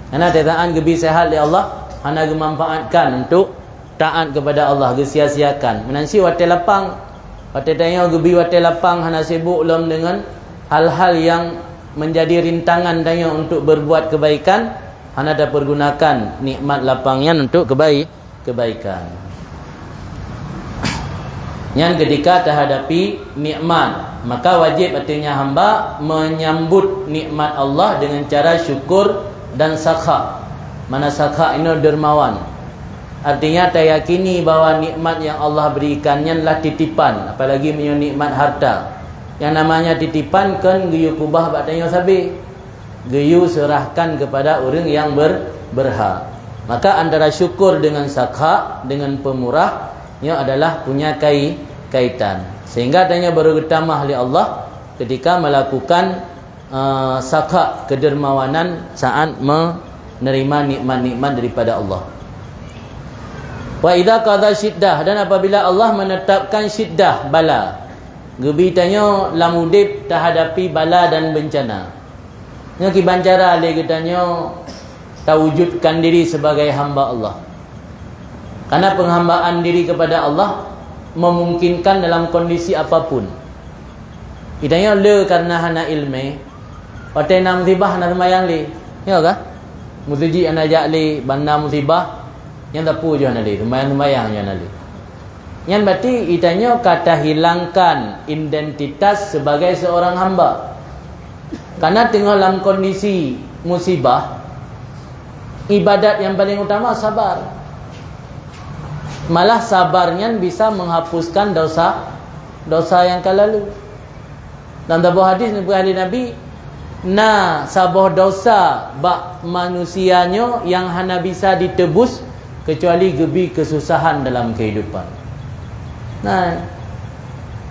Karena tetaan gebi sehat oleh Allah, hana memanfaatkan untuk taat kepada Allah, sia-siakan. Menansi wate lapang, wate tanya gebi wate lapang hana sibuk lom dengan hal-hal yang menjadi rintangan tanya untuk berbuat kebaikan, hana dah pergunakan nikmat lapangnya untuk kebaikan. Yang ketika terhadapi nikmat, maka wajib artinya hamba menyambut nikmat Allah dengan cara syukur dan sakha. Mana sakha ini dermawan. Artinya teriyakini bahawa nikmat yang Allah berikannya adalah titipan, apalagi punya nikmat harta. Yang namanya titipan kan geyu kubah batanya sabi. Geyu serahkan kepada orang yang berhak. Maka antara syukur dengan sakha, dengan pemurah, ia adalah punya kaitan. Sehingga tanya baru getamah oleh Allah ketika melakukan sakha, kedermawanan saat menerima nikmat-nikmat daripada Allah. Wa idza qadha syiddah, dan apabila Allah menetapkan syiddah bala, gebi tanya lamudib terhadapi bala dan bencana. Nya ki bancara le getanya tawujudkan diri sebagai hamba Allah. Karena penghambaan diri kepada Allah memungkinkan dalam kondisi apapun. Idanya le karena hana ilmu, patai na musibah na semayang li. Ya ke? Musiji ana jak li banda musibah yang tapu je ana li, semayang je ana li. Yang berarti itanya kata hilangkan identitas sebagai seorang hamba. Karena tengah dalam kondisi musibah, ibadat yang paling utama sabar. Malah sabarnya bisa menghapuskan dosa yang lalu. Dalam sebuah hadis dari Nabi, na sabah dosa bak manusianya yang hana bisa ditebus kecuali gebi kesusahan dalam kehidupan. Nah,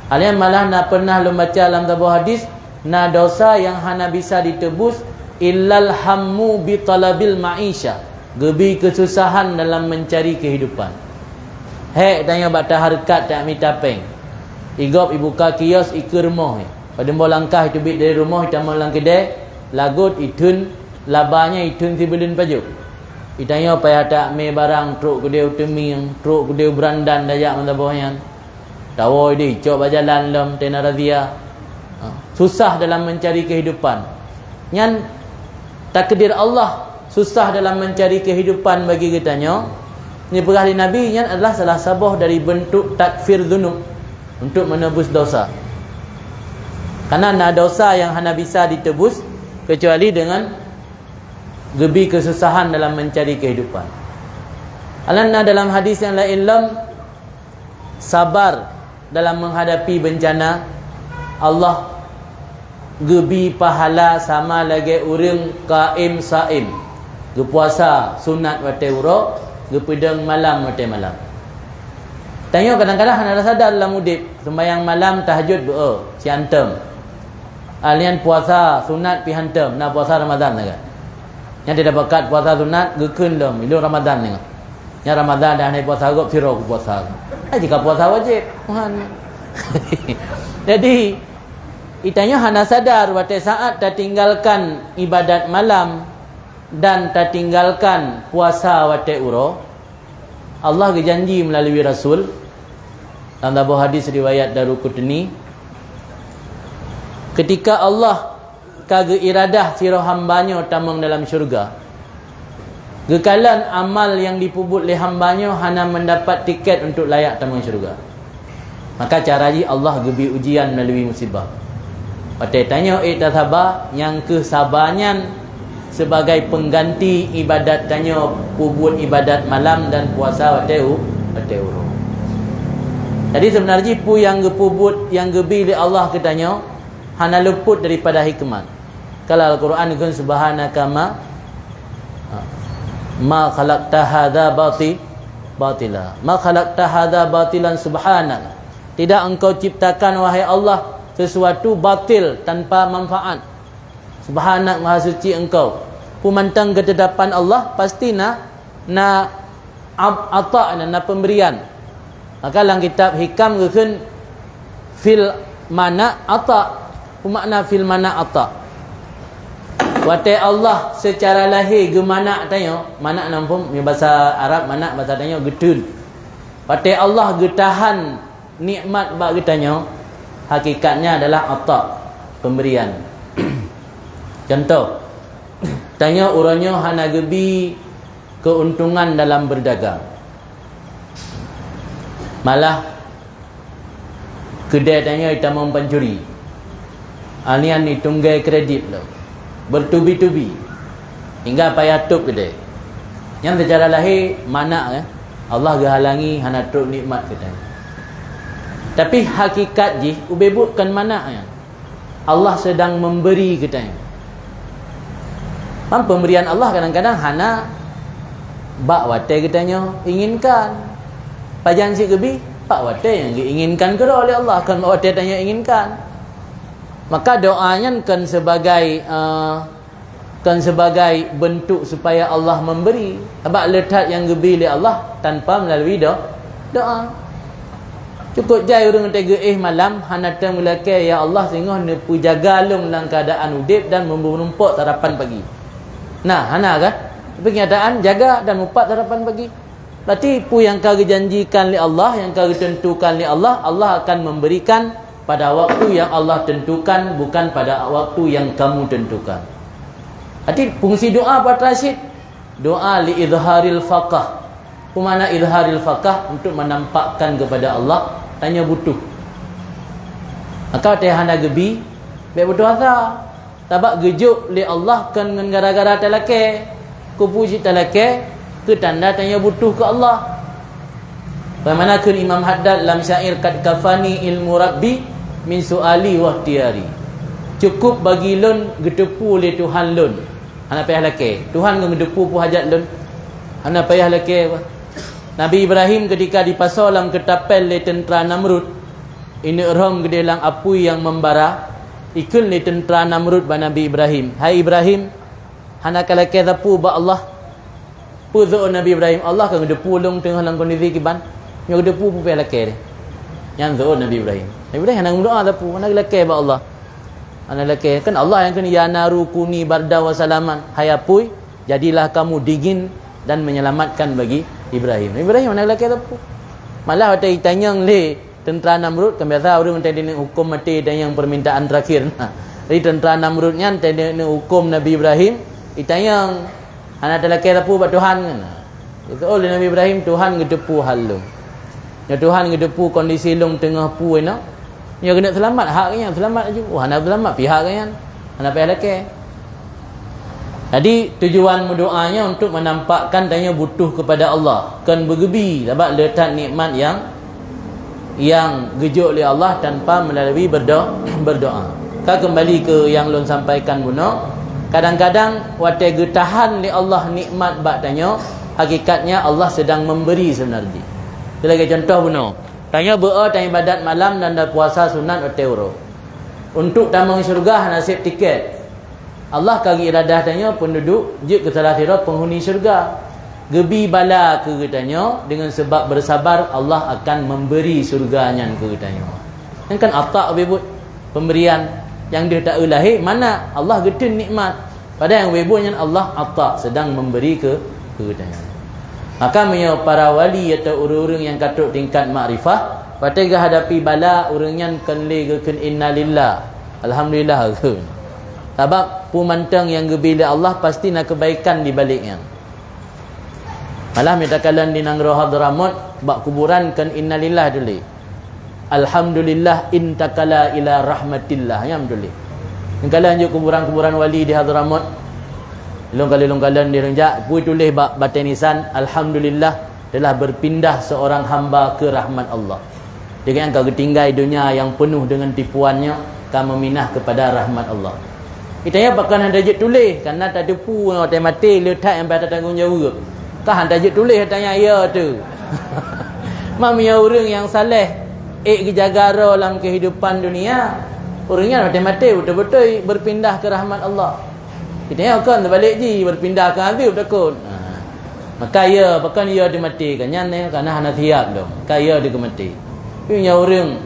kalian malah nak pernah lu baca dalam sebuah hadis, na dosa yang hana bisa ditebus illal hammu bi talabil ma'isha, gebi kesusahan dalam mencari kehidupan. Hek tanya bata harkat tak mitapeng. Igop ibu ka kios ikir moh. Pada mau langkah itu bit dari rumah kita mau lang kedai, lagut itun labanya itun tibulin pajuk. Itanya payah tak me barang truk kedai uteming, truk kedai berandan dayak mentabahnya. Tahu dia cok berjalan dalam tena razia. Susah dalam mencari kehidupan. Nyan takdir Allah susah dalam mencari kehidupan bagi kitanya. Ini perkara Nabi yang adalah salah sabah dari bentuk takfir dzunub untuk menebus dosa. Karena ada dosa yang hanya bisa ditebus kecuali dengan gebi kesusahan dalam mencari kehidupan. Alana dalam hadis yang lain sabar dalam menghadapi bencana, Allah gebi pahala sama lagi urang qaim saim. Gepuasa sunat wate uro, gepedang malam wate malam. Tanya kadang-kadang hana sadar dalam udip, sembahyang malam tahajud doa, siantem. Alian puasa sunat pi hantem, nak puasa Ramadan juga. Yang tidak bakat puasa sunat gekun dom, itu Ramadan juga. Yang Ramadan dah naik puasa gop siro puasa. Jika puasa wajib, Tuhan. Jadi itanya hana sadar wate saat tak tinggalkan ibadat malam dan tak tinggalkan puasa wate uro, Allah berjanji melalui Rasul dalam sebuah hadis riwayat Daruqutni, ketika Allah kage iradah sira hambanya tamang dalam syurga, gekalan amal yang dipubut oleh hambanya hana mendapat tiket untuk layak tamang syurga, maka caranya Allah gebi ujian melalui musibah. Patai tanya tak sabar, yang kesabarnya sebagai pengganti ibadat tanya pubut ibadat malam dan puasa wateu uro. Jadi sebenarnya pu yang gepubut yang gebi oleh Allah katanya hana luput daripada hikmat. Kalau Al-Quran itu subhanaka ma khalaqta hadza batila. Ma khalaqta hadza batilan subhanaka. Tidak engkau ciptakan wahai Allah sesuatu batil tanpa manfaat. Subhanak maha suci engkau. Pemantang ketetapan Allah pasti na ata na pemberian. Maka dalam kitab hikam geukeun fil mana ata. Makna fil mana ata. Wate Allah secara lahir ge mana tanya, mana nampum ni bahasa Arab, mana bahasa tanya getun. Wate Allah getahan nikmat bak getanya, hakikatnya adalah ata, pemberian. Contoh, tanya urangnya hana gebi keuntungan dalam berdagang. Malah kedai tanya kita mau pencuri. Alian ni tunggai kredit lo, bertubi-tubi hingga payah tup kedai. Yang secara lahir mana Allah gehalangi hana truk nikmat kita. Tapi hakikat ji ubebutkan mana Allah sedang memberi kita. Pemberian Allah kadang-kadang hana bak wate kitanya inginkan. Pajan si gebi pak wate yang diinginkan ke oleh Allah, kan wate tanya inginkan. Maka doanya kan sebagai bentuk supaya Allah memberi. Sebab letak yang gebi oleh Allah tanpa melalui doa. Cukup jai orang tega malam hana tang melakai ya Allah sehingga nepu jaga lung dalam keadaan udip dan menumpuk sarapan pagi. Nah, hana kan? Tapi kenyataan jaga dan mumpat sarapan pagi. Berarti pu yang kau janjikan oleh Allah, yang kau tentukan oleh Allah, Allah akan memberikan pada waktu yang Allah tentukan, bukan pada waktu yang kamu tentukan. Berarti fungsi doa Pak Rashid, doa li izharil faqah. Apa makna izharil faqah? Untuk menampakkan kepada Allah tanya butuh. Maka tehana gebi be butuh asa. Tabak gejuk li Allah kan dengan gara-gara talake. Ku puji talake ke tanda tanya butuh ke Allah. Bagaimana kun Imam Haddad lam syair kad kafani ilmu rabbi min suali wa ihtiyari. Cukup bagi lun gedepu li Tuhan lun. Ana payah lake. Tuhan ngedepu pu hajat lun. Ana payah lake. Nabi Ibrahim ketika dipasau dalam ketapel le tentera Namrud, ini rom gede lang apui yang membara, ikul le tentera Namrud ba Nabi Ibrahim. Hai Ibrahim, hana kalake tapu ba Allah. Pu zo Nabi Ibrahim, Allah kan gedepu long tengah lang kondisi kiban. Nyo gedepu pu payah lake. Yang zo Nabi Ibrahim. Nabi Ibrahim hana doa tapu, hana lake ba Allah. Hana lake kan Allah yang kan ya naru kuni barda wa salaman. Hai apui, jadilah kamu dingin dan menyelamatkan bagi Ibrahim. Ibrahim mana lelaki tu? Malah ada tanya le tentera Namrud, kan biasa orang minta dia hukum mati dan yang permintaan terakhir. Jadi tentera Namrudnya tanya hukum Nabi Ibrahim, ditanya anak lelaki tu buat Tuhan kan. Itu oleh Nabi Ibrahim Tuhan ngedepu hal lu. Ya Tuhan ngedepu kondisi long tengah pu ena. Ya kena selamat haknya, selamat aja. Wah nak selamat pihak kan. Anak pihak lelaki. Jadi tujuan berdoanya untuk menampakkan tanya butuh kepada Allah. Kan bergebi dapat letak nikmat yang gejuk oleh Allah tanpa melalui berdoa. Kita kembali ke yang lun sampaikan buno. Kadang-kadang wate getahan li Allah nikmat bak tanya, hakikatnya Allah sedang memberi sebenarnya. Kita lagi contoh buno. Tanya berdoa, tanya ibadat malam dan puasa sunat wate uro. Untuk tamang syurga nasib tiket. Allah kagi iradah tanya penduduk je ke salah penghuni syurga. Gebi bala ke tanya dengan sebab bersabar Allah akan memberi syurganya ke tanya. Ini kan atak webut pemberian yang dia tak lahir mana Allah getin nikmat. Pada yang webutnya Allah atak sedang memberi ke tanya. Maka para wali atau orang-orang yang katut tingkat makrifah pada hadapi bala orangnya kan le ke innalillah. Alhamdulillah ke. Sebab pemantang yang gebila Allah pasti nak kebaikan di baliknya. Malah minta kalian di Nanggro Hadramut bak kuburan kan innalillah dulu. Alhamdulillah intakala ila rahmatillah. Ya betul. Kalian je kuburan-kuburan wali di Hadramut. Long kalian di renjak pui tulis bak batenisan alhamdulillah telah berpindah seorang hamba ke rahmat Allah. Dia kan kau ketinggai dunia yang penuh dengan tipuannya, kau meminah kepada rahmat Allah. Itanya bahkan hendak je tulis kerana tak ada pu yang mati letak yang pada tanggungjawab. Kah hendak je tulis tanya ya tu. Mamia orang yang saleh jagara dalam kehidupan dunia, orangnya mati betul-betul berpindah ke rahmat Allah. Itanya kan balik je berpindah ke azab takut. Maka ya bahkan ia dimatikan nyan kerana hendak siap dong. Kaya dia mati. Punya orang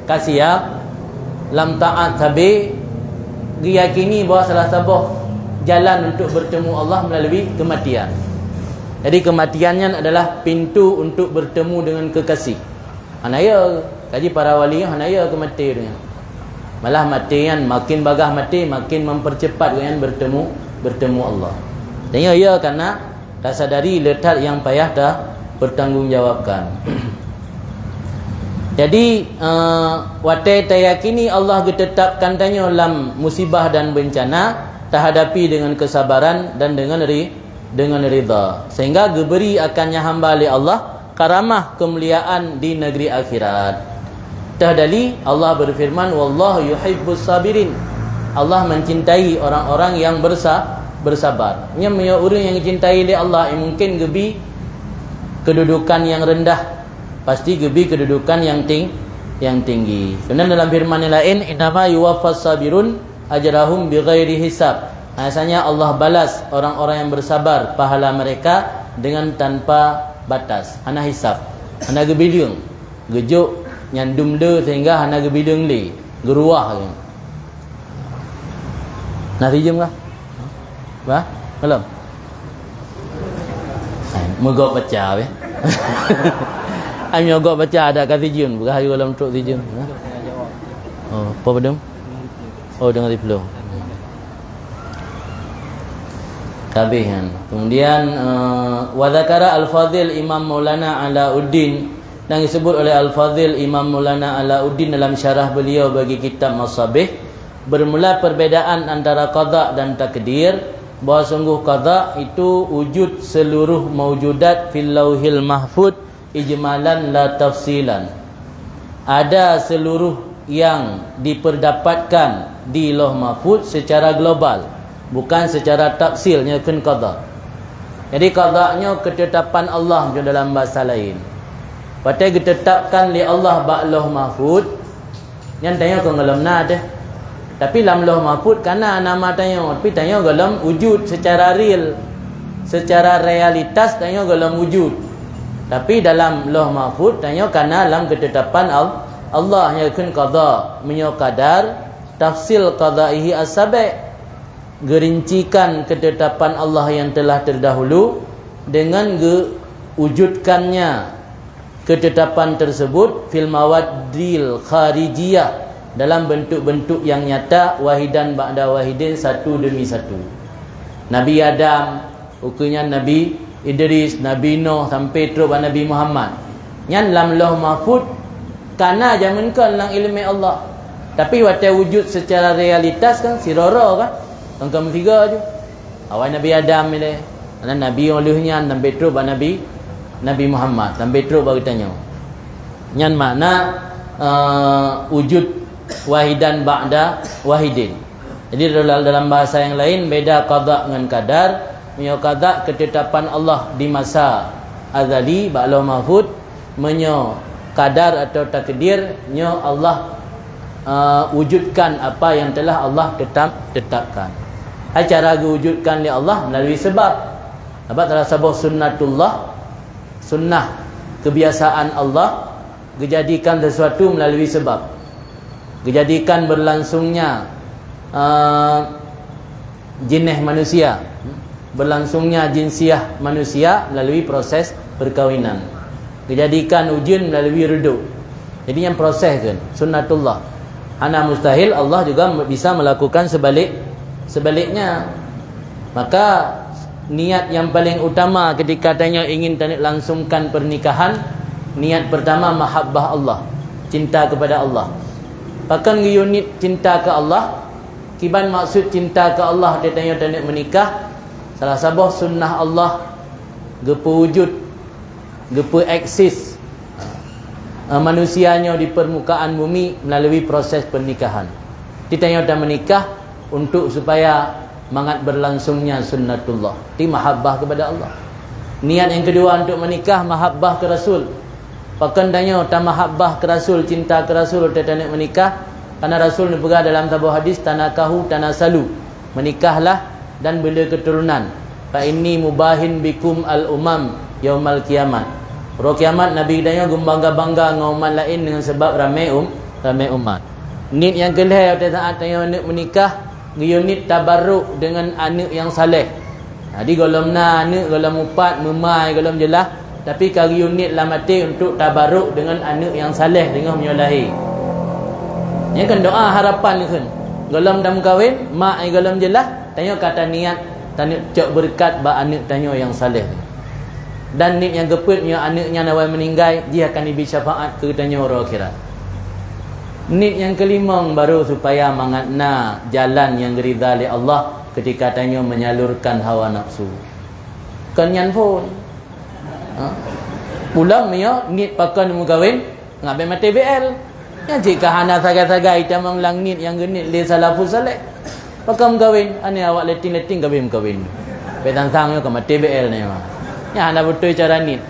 kasiap lam taat sabi diyakini bahawa salah satu jalan untuk bertemu Allah melalui kematian. Jadi kematiannya adalah pintu untuk bertemu dengan kekasih. Hanaya kaji para wali hanaya kematian. Malah matian makin bagah mati makin mempercepat dengan bertemu Allah. Dan ya karena tak sadari letak yang payah dah bertanggungjawabkan. Jadi watai tayakini Allah ditetapkan tanya dalam musibah dan bencana terhadapi dengan kesabaran dan dengan ridha sehingga diberi akannya hamba oleh Allah karamah kemuliaan di negeri akhirat. Tahdali Allah berfirman wallahu yuhibbus sabirin. Allah mencintai orang-orang yang bersabar. Nya orang yang dicintai oleh Allah mungkin gebi kedudukan yang rendah pasti gebi kedudukan yang tinggi. Kemudian dalam firman yang lain, innama yuwaffas sabirun ajrahum bighairi hisab. Biasanya Allah balas orang-orang yang bersabar pahala mereka dengan tanpa batas. Hana hisab. Hana gebidung. Gejuk nyandum le sehingga hana gebidung le. Geruah kan. Nak dijam kah? Ba? Belum. Megok baca weh. Ami ogok baca ada kat tijun, berhayu dalam truk tijun. Oh, apa bedem? Oh, dengan diplom. Habis kan. Kemudian wa dzakara al-Fadhil Imam Maulana Alauddin, yang disebut oleh al-Fadhil Imam Maulana Alauddin dalam syarah beliau bagi kitab Masabih, bermula perbezaan antara qada dan takdir, bahawa sungguh qada itu wujud seluruh maujudat fil lauhil mahfud ijmalan la tafsilan. Ada seluruh yang diperdapatkan di lauh mahfud secara global, bukan secara tafsilnya kun qada. Jadi qadanya ketetapan Allah dalam bahasa lain. Patai ditetapkan li Allah ba lauh mahfud. Yang tanya ko ngalam na deh. Tapi dalam lauh mahfud kana nama tanya, tapi tanya dalam wujud secara real. Secara realitas tanya dalam wujud. Tapi dalam lauh mahfud tanya kana dalam ketetapan Allah yakun qada, menyo qadar, tafsil qadaihi as-sabi', gerincikan ketetapan Allah yang telah terdahulu dengan wujudkannya ketetapan tersebut fil mawaddil kharijiyah, dalam bentuk-bentuk yang nyata, wahidan ba'da wahidin, satu demi satu. Nabi Adam, ukurnya Nabi Idris, Nabi Nuh sampai terus Nabi Muhammad. Yang dalam lauh mahfud kana zaman kan dalam ilmu Allah. Tapi waktu wujud secara realitas kan sirara kan. Kamu tiga je. Awal Nabi Adam ni, Nabi olehnya sampai terus Nabi Muhammad, sampai terus bagi tanya. Yang makna wujud wahidan ba'da wahidin. Jadi dalam bahasa yang lain beda qada dengan qadar. Menyo qada ketetapan Allah di masa azali ba'lau mahfud, menyo qadar atau takdir nyo Allah wujudkan apa yang telah Allah tetapkan. Cara wujudkan li Allah melalui sebab. Sebab telah sebut sunnatullah, sunnah kebiasaan Allah, dijadikan sesuatu melalui sebab. Dijadikan berlangsungnya jinnah manusia, berlangsungnya jinsiah manusia melalui proses perkawinan. Dijadikan ujian melalui redu. Jadi yang proses kan sunnatullah. Ana mustahil Allah juga bisa melakukan sebaliknya. Maka niat yang paling utama ketika tanya ingin langsungkan pernikahan, niat pertama mahabbah Allah, cinta kepada Allah. Bahkan unit cinta ke Allah, kiban maksud cinta ke Allah dia tanya menikah, salah sabah sunnah Allah gepu wujud, gepu eksis manusianya di permukaan bumi melalui proses pernikahan. Ditanya menikah untuk supaya mangat berlangsungnya sunnatullah, di mahabbah kepada Allah. Niat yang kedua untuk menikah mahabbah ke Rasul. Bahkan tanya mahabbah ke Rasul, cinta ke Rasul tanya menikah, karena Rasul ni berkata dalam sebuah hadis, tanakahu tanasalu, menikahlah dan bela keturunan. Fa inni mubahin bikum al-umam yaumal kiamat. Ro kiamat Nabi tanya bangga-bangga dengan umat lain dengan sebab ramai umat. Nit yang kelih pada saat tanya nak menikah, unit tabarruk dengan anak yang saleh. Jadi golom na anak, golom upat, memai, golom jelah. Tapi kali unit lah mati untuk tabarruk dengan anak yang saleh dengan menyolahi. Ini kan doa harapan kan. Golom dah kahwin, mak ai golom jelah, tanya kata niat, tanya cok berkat ba anak tanya yang saleh. Dan niat yang geputnya anaknya nawai meninggal, dia akan diberi syafaat ke tanya orang akhirat. Niat yang kelima baru supaya mangatna jalan yang ridha li Allah ketika tanya menyalurkan hawa nafsu. Kan yan pun. Pulang dia niat pakai mu kahwin ngabe mati BL. Yang jika hana sagai-sagai tamang lang niat yang genit li salafus saleh. Pakai mu kahwin, ane awak leting-leting kahwin. Petang sangnya ke mati BL ni mah. Ya hana betul cara niat.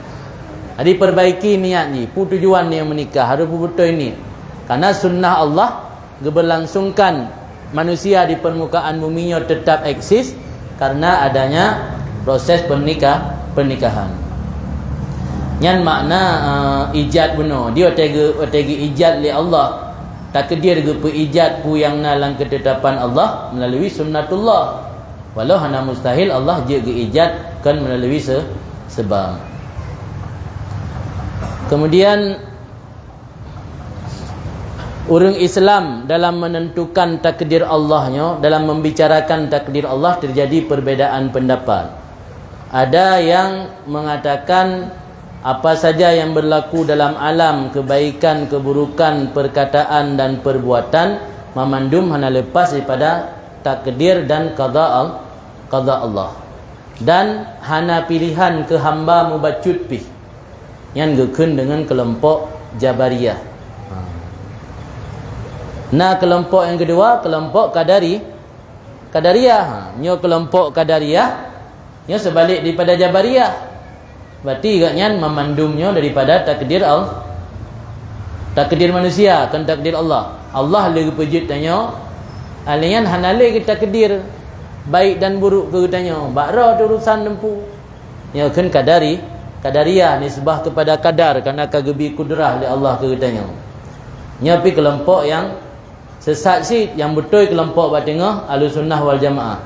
Jadi perbaiki niat ni, tujuan ni yang menikah harus betul niat. Karena sunnah Allah berlangsungkan manusia di permukaan buminya tetap eksis karena adanya proses pernikahan. Yang makna ijad benar. Dia otegi ijad li Allah. Takdir gepu ijad pu yang nalang ketetapan Allah melalui sunnatullah. Walau hana mustahil Allah je ijad kan melalui sebab. Kemudian orang Islam dalam menentukan takdir Allahnya, dalam membicarakan takdir Allah terjadi perbezaan pendapat. Ada yang mengatakan apa saja yang berlaku dalam alam, kebaikan, keburukan, perkataan dan perbuatan, memandum hanya lepas daripada takdir dan qada Allah. Dan hana pilihan ke hamba mubacut pih. Yang gekun dengan kelompok Jabariyah. Nah, kelompok yang kedua, kelompok Qadariyah. Nyo kelompok Qadariyah, nyo sebalik daripada Jabariyah. Berarti agaknya memandumnya daripada takdir Allah. Takdir manusia kan takdir Allah. Allah lagi pejit tanya, alian hanale kita takdir baik dan buruk ke tanya. Bakra tu urusan dempu. Ya kan Qadariyah nisbah kepada kadar kerana kagebi kudrah oleh Allah ke tanya. Nya pi kelompok yang sesat sit, yang betul kelompok batengah Ahlussunnah wal Jamaah.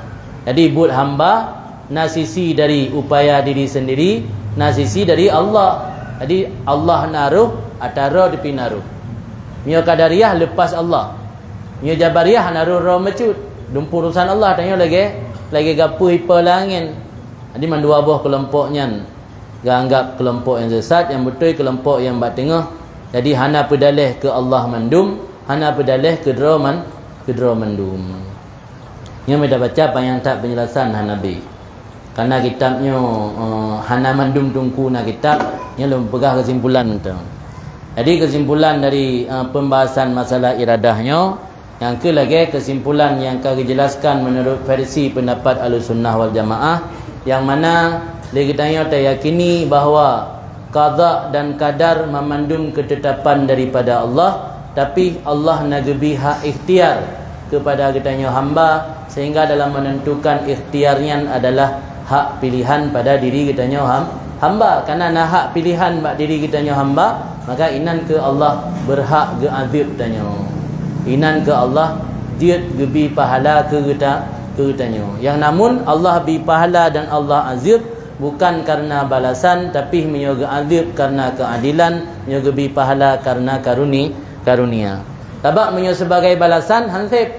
Jadi buat hamba nasisi dari upaya diri sendiri, nasisi dari Allah. Jadi Allah naruh, atara depi naruh. Mio Qadariyah lepas Allah. Mio Jabariyah naruh roh mecut. Dumpu urusan Allah tanya lagi gapu hipa langin. Jadi mandua buah kelompoknya. Anggap kelompok yang sesat, yang betul kelompok yang batengah. Jadi hana pedalih ke Allah mandum, hana pedalih ke dra mandum. Nya kita baca apa yang tak penjelasan Hanabi. Karena kitabnya hana mandum tungku na kitab, nya belum pegah kesimpulan tu. Jadi kesimpulan dari pembahasan masalah iradahnya, yang ke lagi kesimpulan yang kami jelaskan menurut versi pendapat Ahlussunnah wal Jamaah, yang mana kita yakini bahawa qada dan qadar memandum ketetapan daripada Allah, tapi Allah nagebi hak ikhtiar kepada kitanya hamba, sehingga dalam menentukan ikhtiarnya adalah hak pilihan pada diri kitanya hamba. Karena nak hak pilihan pada diri kitanya hamba, maka inan ke Allah berhak ke azab tanya. Inan ke Allah dia gebi pahala ke kitanya. Yang namun Allah bi pahala dan Allah azab bukan karena balasan, tapi menyoga azab karena keadilan, menyoga bi pahala karena karunia. Tabak menyo sebagai balasan hansib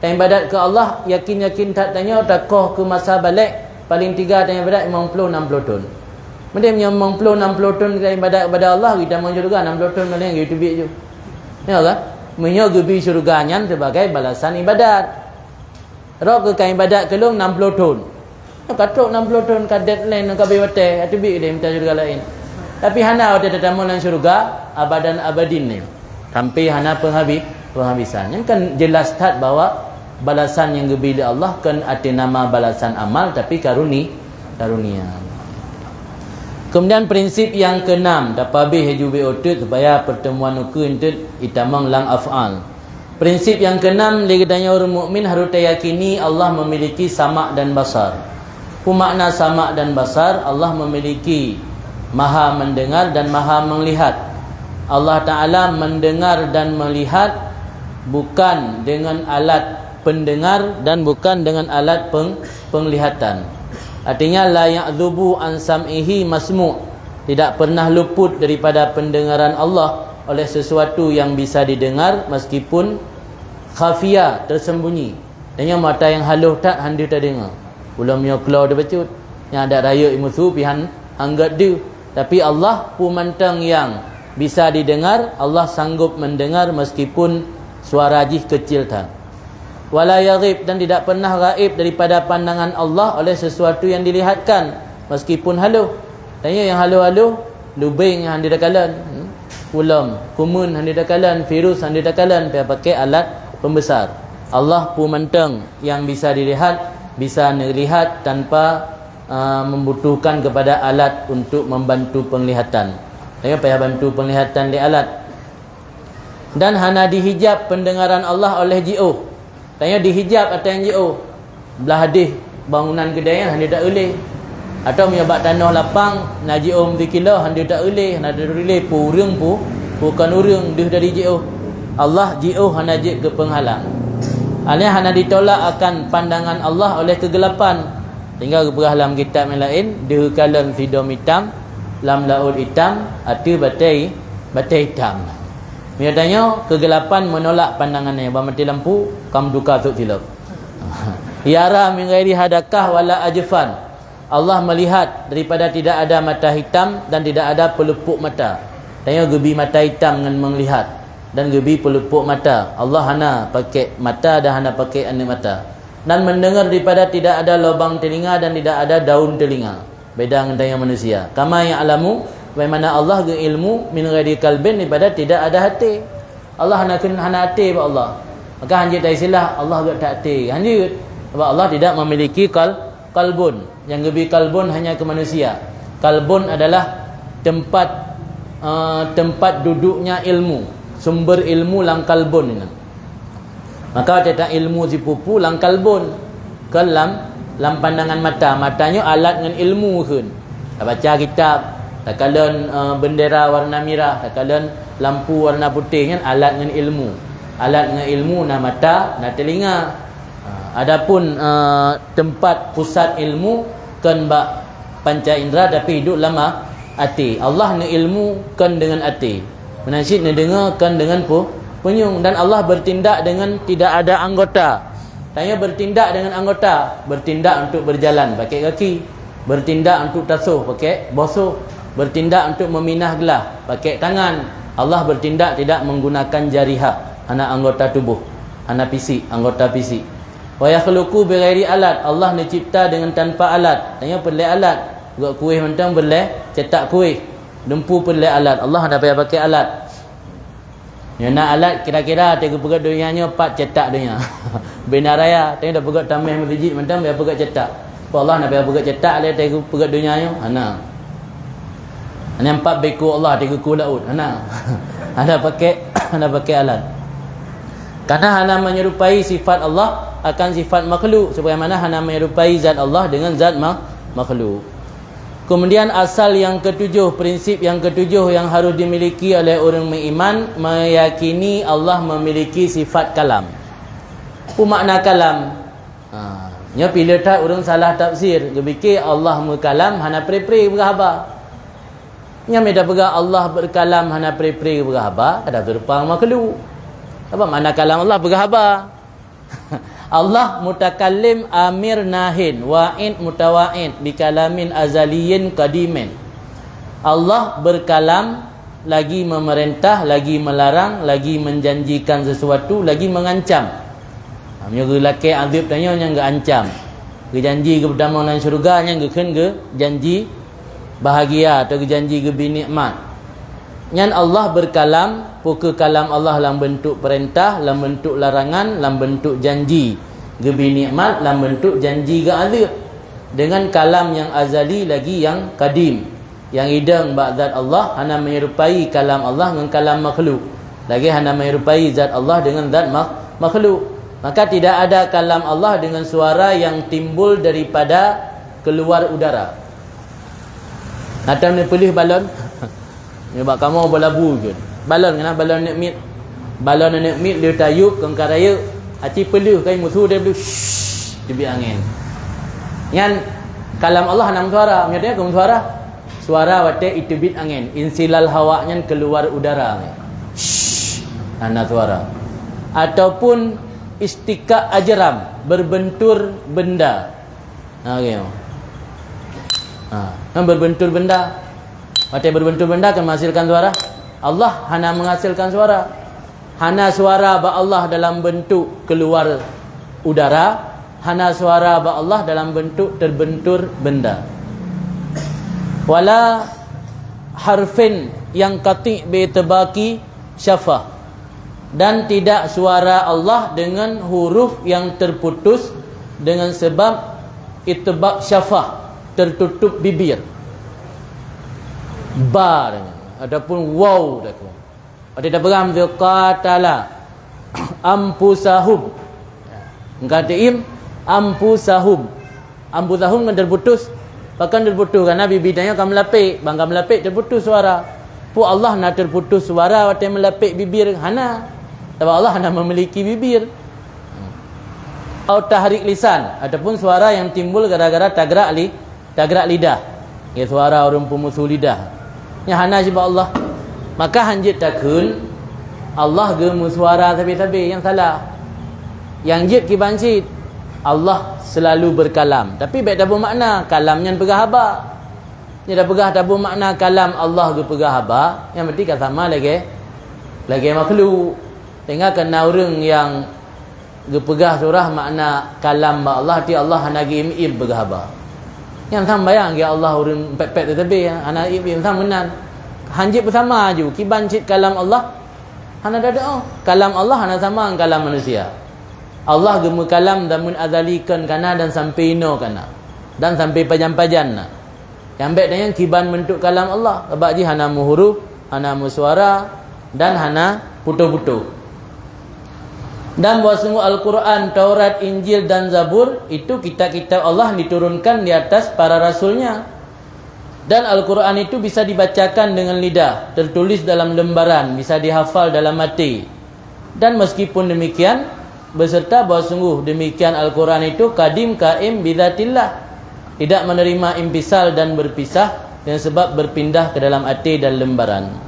tanya ibadat ke Allah, yakin tak tanya takoh ke masa balik paling 3 tanya ibadat 50-60 ton. Mending menyo 50-60 ton tanya ibadat kepada Allah, kita mau juga 60 ton paling gitu bi je. Ya kan? Menyo gebi syurganya sebagai balasan ibadat. Rok ke kain ibadat kelung 60 ton. Katrok 60 ton ka deadline ka bewate atibi dia minta syurga lain. Tapi hana ada tetamu nang syurga abadan abadin ni. Sampai hana penghabisan. Yang kan jelas tak bahawa balasan yang gebili Allah kan arti nama balasan amal, tapi karunia. Kemudian prinsip yang keenam, dapat habis hujube otot supaya pertemuan ukun tu itamang lang af'al. Prinsip yang keenam, dia katanya orang mukmin harus yakini Allah memiliki sama' dan basar. Makna sama' dan basar, Allah memiliki maha mendengar dan maha melihat. Allah Ta'ala mendengar dan melihat bukan dengan alat pendengar dan bukan dengan alat penglihatan. Artinya la ya'dzubu an sam'ihi masmu', tidak pernah luput daripada pendengaran Allah oleh sesuatu yang bisa didengar meskipun khafiyah, tersembunyi. Dan yang mata yang haluh tak handi tak dengar. Ulam yang keluar dia bacut, yang ada raya imusu pihan anggat dia. Tapi Allah pemantang yang bisa didengar, Allah sanggup mendengar meskipun suara jih kecil tak. Wala yaghib, dan tidak pernah gaib daripada pandangan Allah oleh sesuatu yang dilihatkan meskipun haluh. Tanya yang haluh-haluh, lubing yang handi dakalan, ulam, kumun handi dakalan, virus handi dakalan, pakai alat pembesar. Allah pemantang yang bisa dilihat, bisa melihat tanpa membutuhkan kepada alat untuk membantu penglihatan. Tengok payah bantu penglihatan di alat. Dan hana dihijab pendengaran Allah oleh JO. Tengok dihijab atau yang JO. Belah hadis bangunan kedai hanya tak boleh. Atau menyebab tanah lapang na JO mesti kilo hanya tak boleh. Hanya tak boleh purung bukan urung dia dari JO. Allah JO hanya ke penghalang. Hanya ditolak akan pandangan Allah oleh kegelapan. Tinggal berah dalam kitab yang lain, dihekalan fidom hitam, lam laul hitam, atu batai hitam. Dia tanya, kegelapan menolak pandangannya. Bermati lampu, kam duka tuk tilap. Yara min ghairi hadakah wala ajfan. Allah melihat daripada tidak ada mata hitam dan tidak ada pelupuk mata. Tanya gebi mata hitam dengan melihat dan gebi pelupuk mata. Allah hana pakai mata dan hana pakai anak mata. Dan mendengar daripada tidak ada lubang telinga dan tidak ada daun telinga. Beda dengan tanya manusia. Kama ya'lamu, bagaimana Allah ke ilmu min ghairi qalbin daripada tidak ada hati. Allah hana hati ba Allah. Maka hanjit dah istilah Allah gak tak hati. Hanjit sebab Allah tidak memiliki kalbun. Yang lebih kalbun hanya ke manusia. Kalbun adalah tempat duduknya ilmu, sumber ilmu lang kalbun ini. Maka tentang ilmu sipupu lang kalbun ke lam pandangan mata. Matanya alat dengan ilmu kan. Tak baca kitab, tak kalian bendera warna merah, tak kalian lampu warna putih kan, alat dengan ilmu. Alat dengan ilmu na mata, na telinga. Adapun tempat pusat ilmu kan bak panca indera tapi hidup lama hati. Allah ni ilmu kan dengan hati. Menasyid ni dengar kan dengan penyung. Dan Allah bertindak dengan tidak ada anggota. Tanya bertindak dengan anggota. Bertindak untuk berjalan pakai kaki. Bertindak untuk tasuh pakai bosuh. Bertindak untuk meminah gelah pakai tangan. Allah bertindak tidak menggunakan jariha, anak anggota tubuh, anak fisik, anggota fisik. Wa yakhluqu bighairi alat. Allah ni cipta dengan tanpa alat. Tanya perlu alat. Buat kuih mentang boleh cetak kuih. Dempu perlu alat. Allah dah payah pakai alat. Yang nak alat kira-kira tengok pegat dunianya 4 cetak dunia. Bina raya tengok dah pegat tamih masjid mentang biar pegat cetak. Allah nak biar pegat cetak dia tengok pegat dunianya. Ana. Ana 4 beko Allah tengok ku laut. Ana. Ana pakai alat. Karena hana menyerupai sifat Allah akan sifat makhluk, sebagaimana hana menyerupai zat Allah dengan zat makhluk. Kemudian asal yang ketujuh, prinsip yang ketujuh yang harus dimiliki oleh orang beriman, meyakini Allah memiliki sifat kalam. Apa makna kalam? Nya bila tak orang salah tafsir, dia fikir Allah berkalam hana pre-pre berhabar. Nya meda pegang Allah berkalam hana pre-pre berhabar, ada terpang makhluk. Apa makna kalam Allah berhabar? Allah mutakallim amir nahin wa'id mutawa'id bikalamin azaliyin qadimin. Allah berkalam, lagi memerintah, lagi melarang, lagi menjanjikan sesuatu, lagi mengancam. Menyuruh lelaki azib tanya yang enggak ancam. Ke janji ke pertama dalam syurga yang ke janji bahagia atau ke janji ke binikmat. Yang Allah berkalam, puka kalam Allah dalam bentuk perintah, dalam bentuk larangan, dalam bentuk janji gebi nikmat, dalam bentuk janji ke azab. Dengan kalam yang azali lagi yang kadim, yang hidang ba'zat Allah hana menyerupai kalam Allah dengan kalam makhluk, lagi hana menyerupai zat Allah dengan zat makhluk. Maka tidak ada kalam Allah dengan suara yang timbul daripada keluar udara. Atau ni pelih balon sebab kamu berlabu je. Balon kena balon nak mit. Balon nak mit dia tayuk kengkar raya. Aci peluh kai musuh dia peluh. Dia biar angin. Yang kalam Allah enam suara. Maksudnya kamu suara. Suara wate itu bit angin. Insilal hawanya keluar udara. Ana suara. Ataupun istika ajram, berbentur benda. Okey. Berbentur benda. Mati berbentur benda akan menghasilkan suara. Allah hana menghasilkan suara. Hana suara ba Allah dalam bentuk keluar udara. Hana suara ba Allah dalam bentuk terbentur benda. Wala harfin yang qati' bi tabaki syafah. Dan tidak suara Allah dengan huruf yang terputus dengan sebab itbaq syafah, tertutup bibir. Ba ataupun waw dak. Ada dah beram dia qatala ampusahum. Ngataim ampusahum. Ampusahum kan terputus. Bahkan terputus kerana bibirnya akan melapik, bangga melapik terputus suara. Pu Allah nak terputus suara waktu melapik bibir hana. Sebab Allah hana memiliki bibir. Atau tahrik lisan, ataupun suara yang timbul gara-gara tagrak lidah. Ya, suara orang pemusuh lidah. Yang hana sebab Allah. Maka hanjit takun Allah gemu suara tapi yang salah. Yang jit kibancit Allah selalu berkalam. Tapi baik tak bermakna kalamnya pegah haba. Dia dah pegah tak bermakna kalam Allah ke pegah haba. Yang berarti kan sama lagi makhluk. Tengah kena orang yang gepegah surah makna kalam Allah ti Allah hana gi im begaba. Yang sam bayang ya Allah urun pet-pet tetapi hana im sam menan. Hanjit bersama ju kiban cit kalam Allah hana dada kalam Allah hana sama dengan kalam manusia. Allah gemu kalam dan mun azalikan kana dan sampai ino kana dan sampai pajan-pajan na. Yang baik dan yang kiban bentuk kalam Allah sebab ji hana mu huruf, hana mu suara dan hana putu-putu. Dan bahawa sungguh Al-Quran, Taurat, Injil dan Zabur itu kitab-kitab Allah diturunkan di atas para rasulnya. Dan Al-Quran itu bisa dibacakan dengan lidah, tertulis dalam lembaran, bisa dihafal dalam hati. Dan meskipun demikian, beserta bahawa sungguh demikian Al-Quran itu kadim kaim bidzatillah, tidak menerima impisal dan berpisah dengan sebab berpindah ke dalam hati dan lembaran.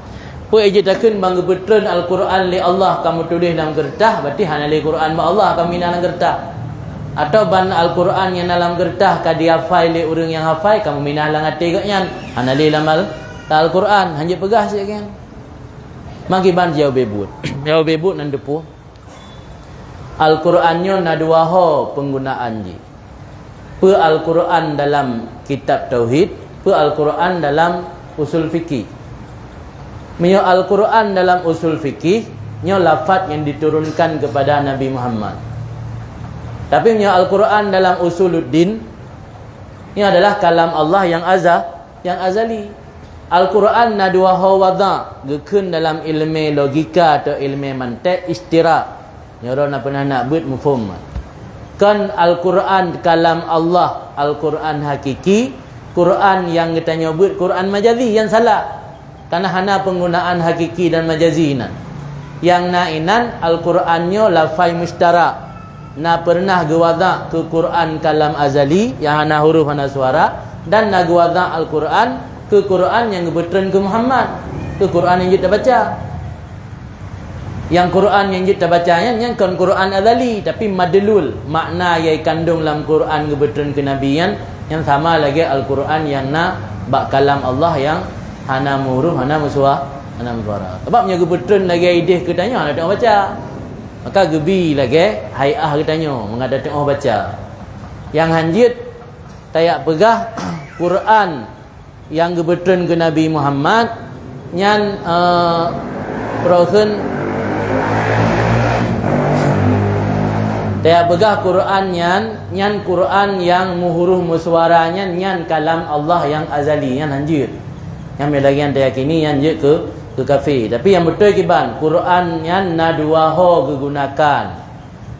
Pu ejitakeun bangga betreun Al-Quran li Allah kamu tulis dalam kertas, berarti hana li Quran ba Allah kami dalam kertas. Atau ban Al-Quran yang dalam kertas ka dihafal li urang yang hafal kamu minah lang hati gaknyan, hana li lamal Al-Quran hanya pegah sia kan. Mangki ban jauh bebut. Jauh bebut nan depu. Al-Qurannya na dua ho penggunaan ji. Pu Al-Quran dalam kitab tauhid, pu Al-Quran dalam usul fikih. Menyo Al-Quran dalam usul fikih, nyo lafaz yang diturunkan kepada Nabi Muhammad. Tapi menyo Al-Quran dalam usuluddin, ini adalah kalam Allah yang azali. Al-Quran na dua hawada, gekun dalam ilmu logika atau ilmu mantik istira. Nyo na pernah nak buat mufhum. Kan Al-Quran kalam Allah, Al-Quran hakiki, Quran yang kita nyebut Quran majazi yang salah. Karena hana penggunaan hakiki dan majazinan. Yang nainan Al-Qurannya lafai mustarak. Na pernah gewada ke Quran kalam azali yang hana huruf hana suara, dan na gewada Al-Quran ke Quran yang gebetren ke Muhammad, ke Quran yang kita baca. Yang Quran yang kita bacanya yang kan Quran azali tapi madlul, makna yang kandung dalam Quran gebetren ke nabiyan yang sama lagi Al-Quran yang na bak kalam Allah yang hana huruf, hana suara. Sebab nya gebetren lagi ideh ketanya nak tengok baca. Maka gebi lagi haiah ketanya mengadah tengok baca. Yang hanjit tayak pegah Quran yang gebetren ke Nabi Muhammad nyan prosen tayak pegah Quran nyan Quran yang muhuruf muswaranya nyan kalam Allah yang azali yang hanjit. Yang melagian dayakini yang je ke kafir. Tapi yang betul kiban Quran yang na dua ho digunakan.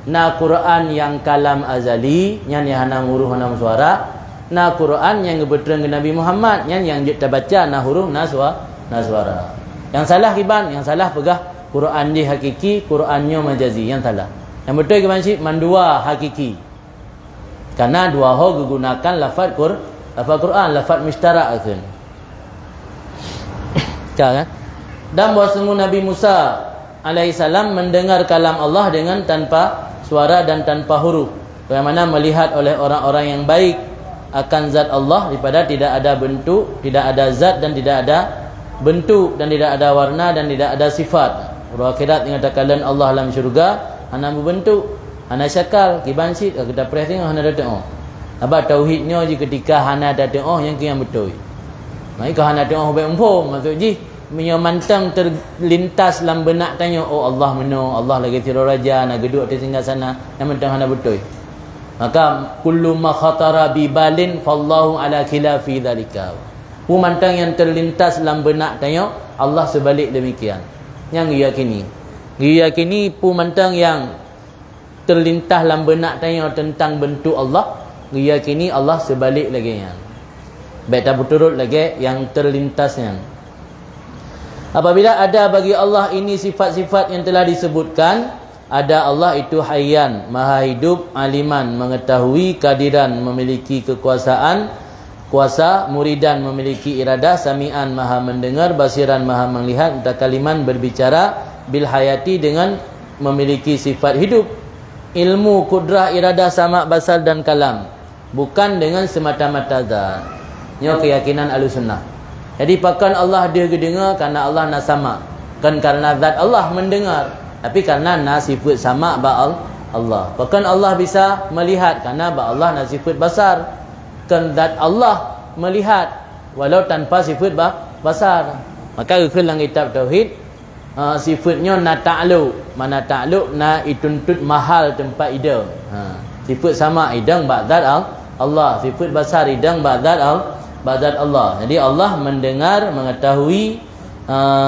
Na Quran yang kalam azali yang hana huruf hana suara. Na Quran yang gebetren ke Nabi Muhammad yang je terbaca na huruf na suara. Yang salah kiban, yang salah pegah Quran di hakiki, Qurannya majazi, yang salah. Yang betul kiban sih mandua hakiki. Karena dua ho digunakan lafaz Quran, lafaz mustarak kan. Kan? Dan bahawa sungguh Nabi Musa alaihissalam mendengar kalam Allah dengan tanpa suara dan tanpa huruf. Bagaimana melihat oleh orang-orang yang baik akan zat Allah daripada tidak ada bentuk, tidak ada zat dan tidak ada bentuk dan tidak ada warna dan tidak ada sifat. Orang akhirat mengatakan Allah dalam syurga hana berbentuk, hana syakal, kiban sit kita press tengok hana datang. Apa tauhidnya je ketika hana datang yang kian betul. Mai kau hana tengok baik umpum maksud ji menyamantang terlintas dalam benak tanya oh Allah meno Allah lagi tiru raja nak geduk atas singgah sana yang mentang hana betul. Maka kullu ma khatara bi balin fallahu ala khilafi dzalika. Mantang yang terlintas dalam benak tanya Allah sebalik demikian. Yang diyakini mantang yang terlintas dalam benak tanya tentang bentuk Allah, diyakini Allah sebalik lagi yang baik tak berturut lagi yang terlintasnya. Apabila ada bagi Allah ini sifat-sifat yang telah disebutkan, ada Allah itu hayyan, maha hidup, aliman, mengetahui, kadiran, memiliki kekuasaan, kuasa, muridan, memiliki iradah, sami'an, maha mendengar, basiran, maha melihat, mutakaliman, berbicara, bil hayati, dengan memiliki sifat hidup, ilmu, kudrah, iradah, sama', basar dan kalam, bukan dengan semata-mata zat. Ini keyakinan Ahlussunnah. Jadi pakan Allah dia dengar kerana Allah nak sama, kan karena zat Allah mendengar, tapi kerana nak sifat sama ba Allah. Bahkan Allah bisa melihat kerana ba Allah nak sifat basar, kan zat Allah melihat walau tanpa sifat basar. Maka dalam kitab tauhid sifatnya na ta'alluq, mana ta'alluq na ituntut mahal tempat idang. Sifat sama idang ba zat Allah, sifat basar idang ba zat Allah. Jadi Allah mendengar, mengetahui,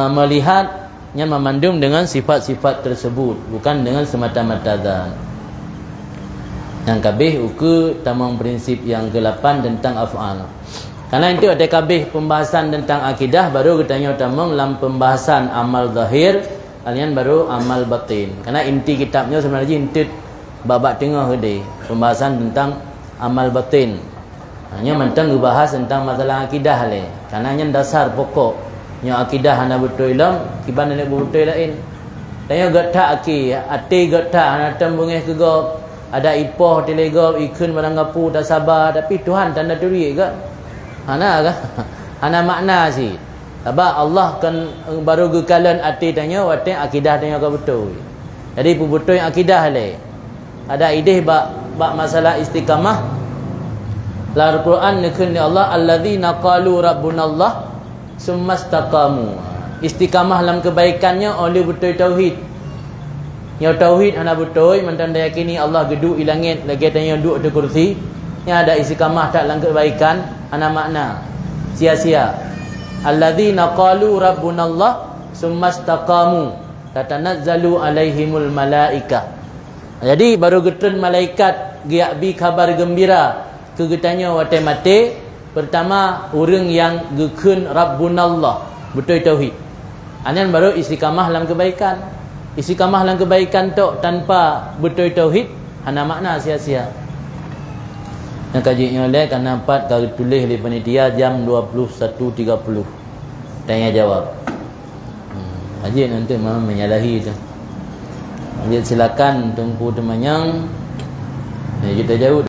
melihat, yang memandung dengan sifat-sifat tersebut, bukan dengan semata-mata zat. Yang kabeh uku tamang prinsip yang ke-8 tentang af'al. Karena itu ada kabeh pembahasan tentang akidah, baru kita tanya tamang dalam pembahasan amal zahir, alian baru amal batin. Karena inti kitabnya sebenarnya inti babak tengah dia, pembahasan tentang amal batin. Hanya mentang bahas tentang masalah akidah le. Karena yang dasar pokok yang akidah hana betul ilam, kiban nak betul lain. Tanya gata aki, ati gata hana tembungeh ke gop. Ada ipoh telegop ikun barang gapu tak sabar, tapi Tuhan tanda duit ke? Hana ke? Hana makna si. Sebab Allah kan baru gekalan ati tanya wate akidah tanya ke betul. Jadi betul akidah le. Ada ideh bak masalah istiqamah. Al Quran nekun ni Allah alladzina qalu rabbunallah summastaqamu. Istiqamah dalam kebaikannya oleh betul tauhid. Yang tauhid hana betul, mentang dia yakini Allah geduk di langit, lagi tanya duduk di kursi. Yang ada istiqamah tak dalam kebaikan, hana makna. Sia-sia. Alladzina qalu rabbunallah summastaqamu tatanazzalu alaihimul malaikah. Jadi baru getun malaikat giabi kabar gembira kegetanya wate mate. Pertama, orang yang gekun Rabbunallah, betul tauhid. Anan baru istiqamah dalam kebaikan. Istiqamah dalam kebaikan tu tanpa betul tauhid, hana makna sia-sia. Yang kajinya oleh kan nampak kalau tulis di panitia jam 21.30. Tanya jawab. Kaji nanti memang menyalahi tu. Jadi silakan tunggu teman yang kita jauh.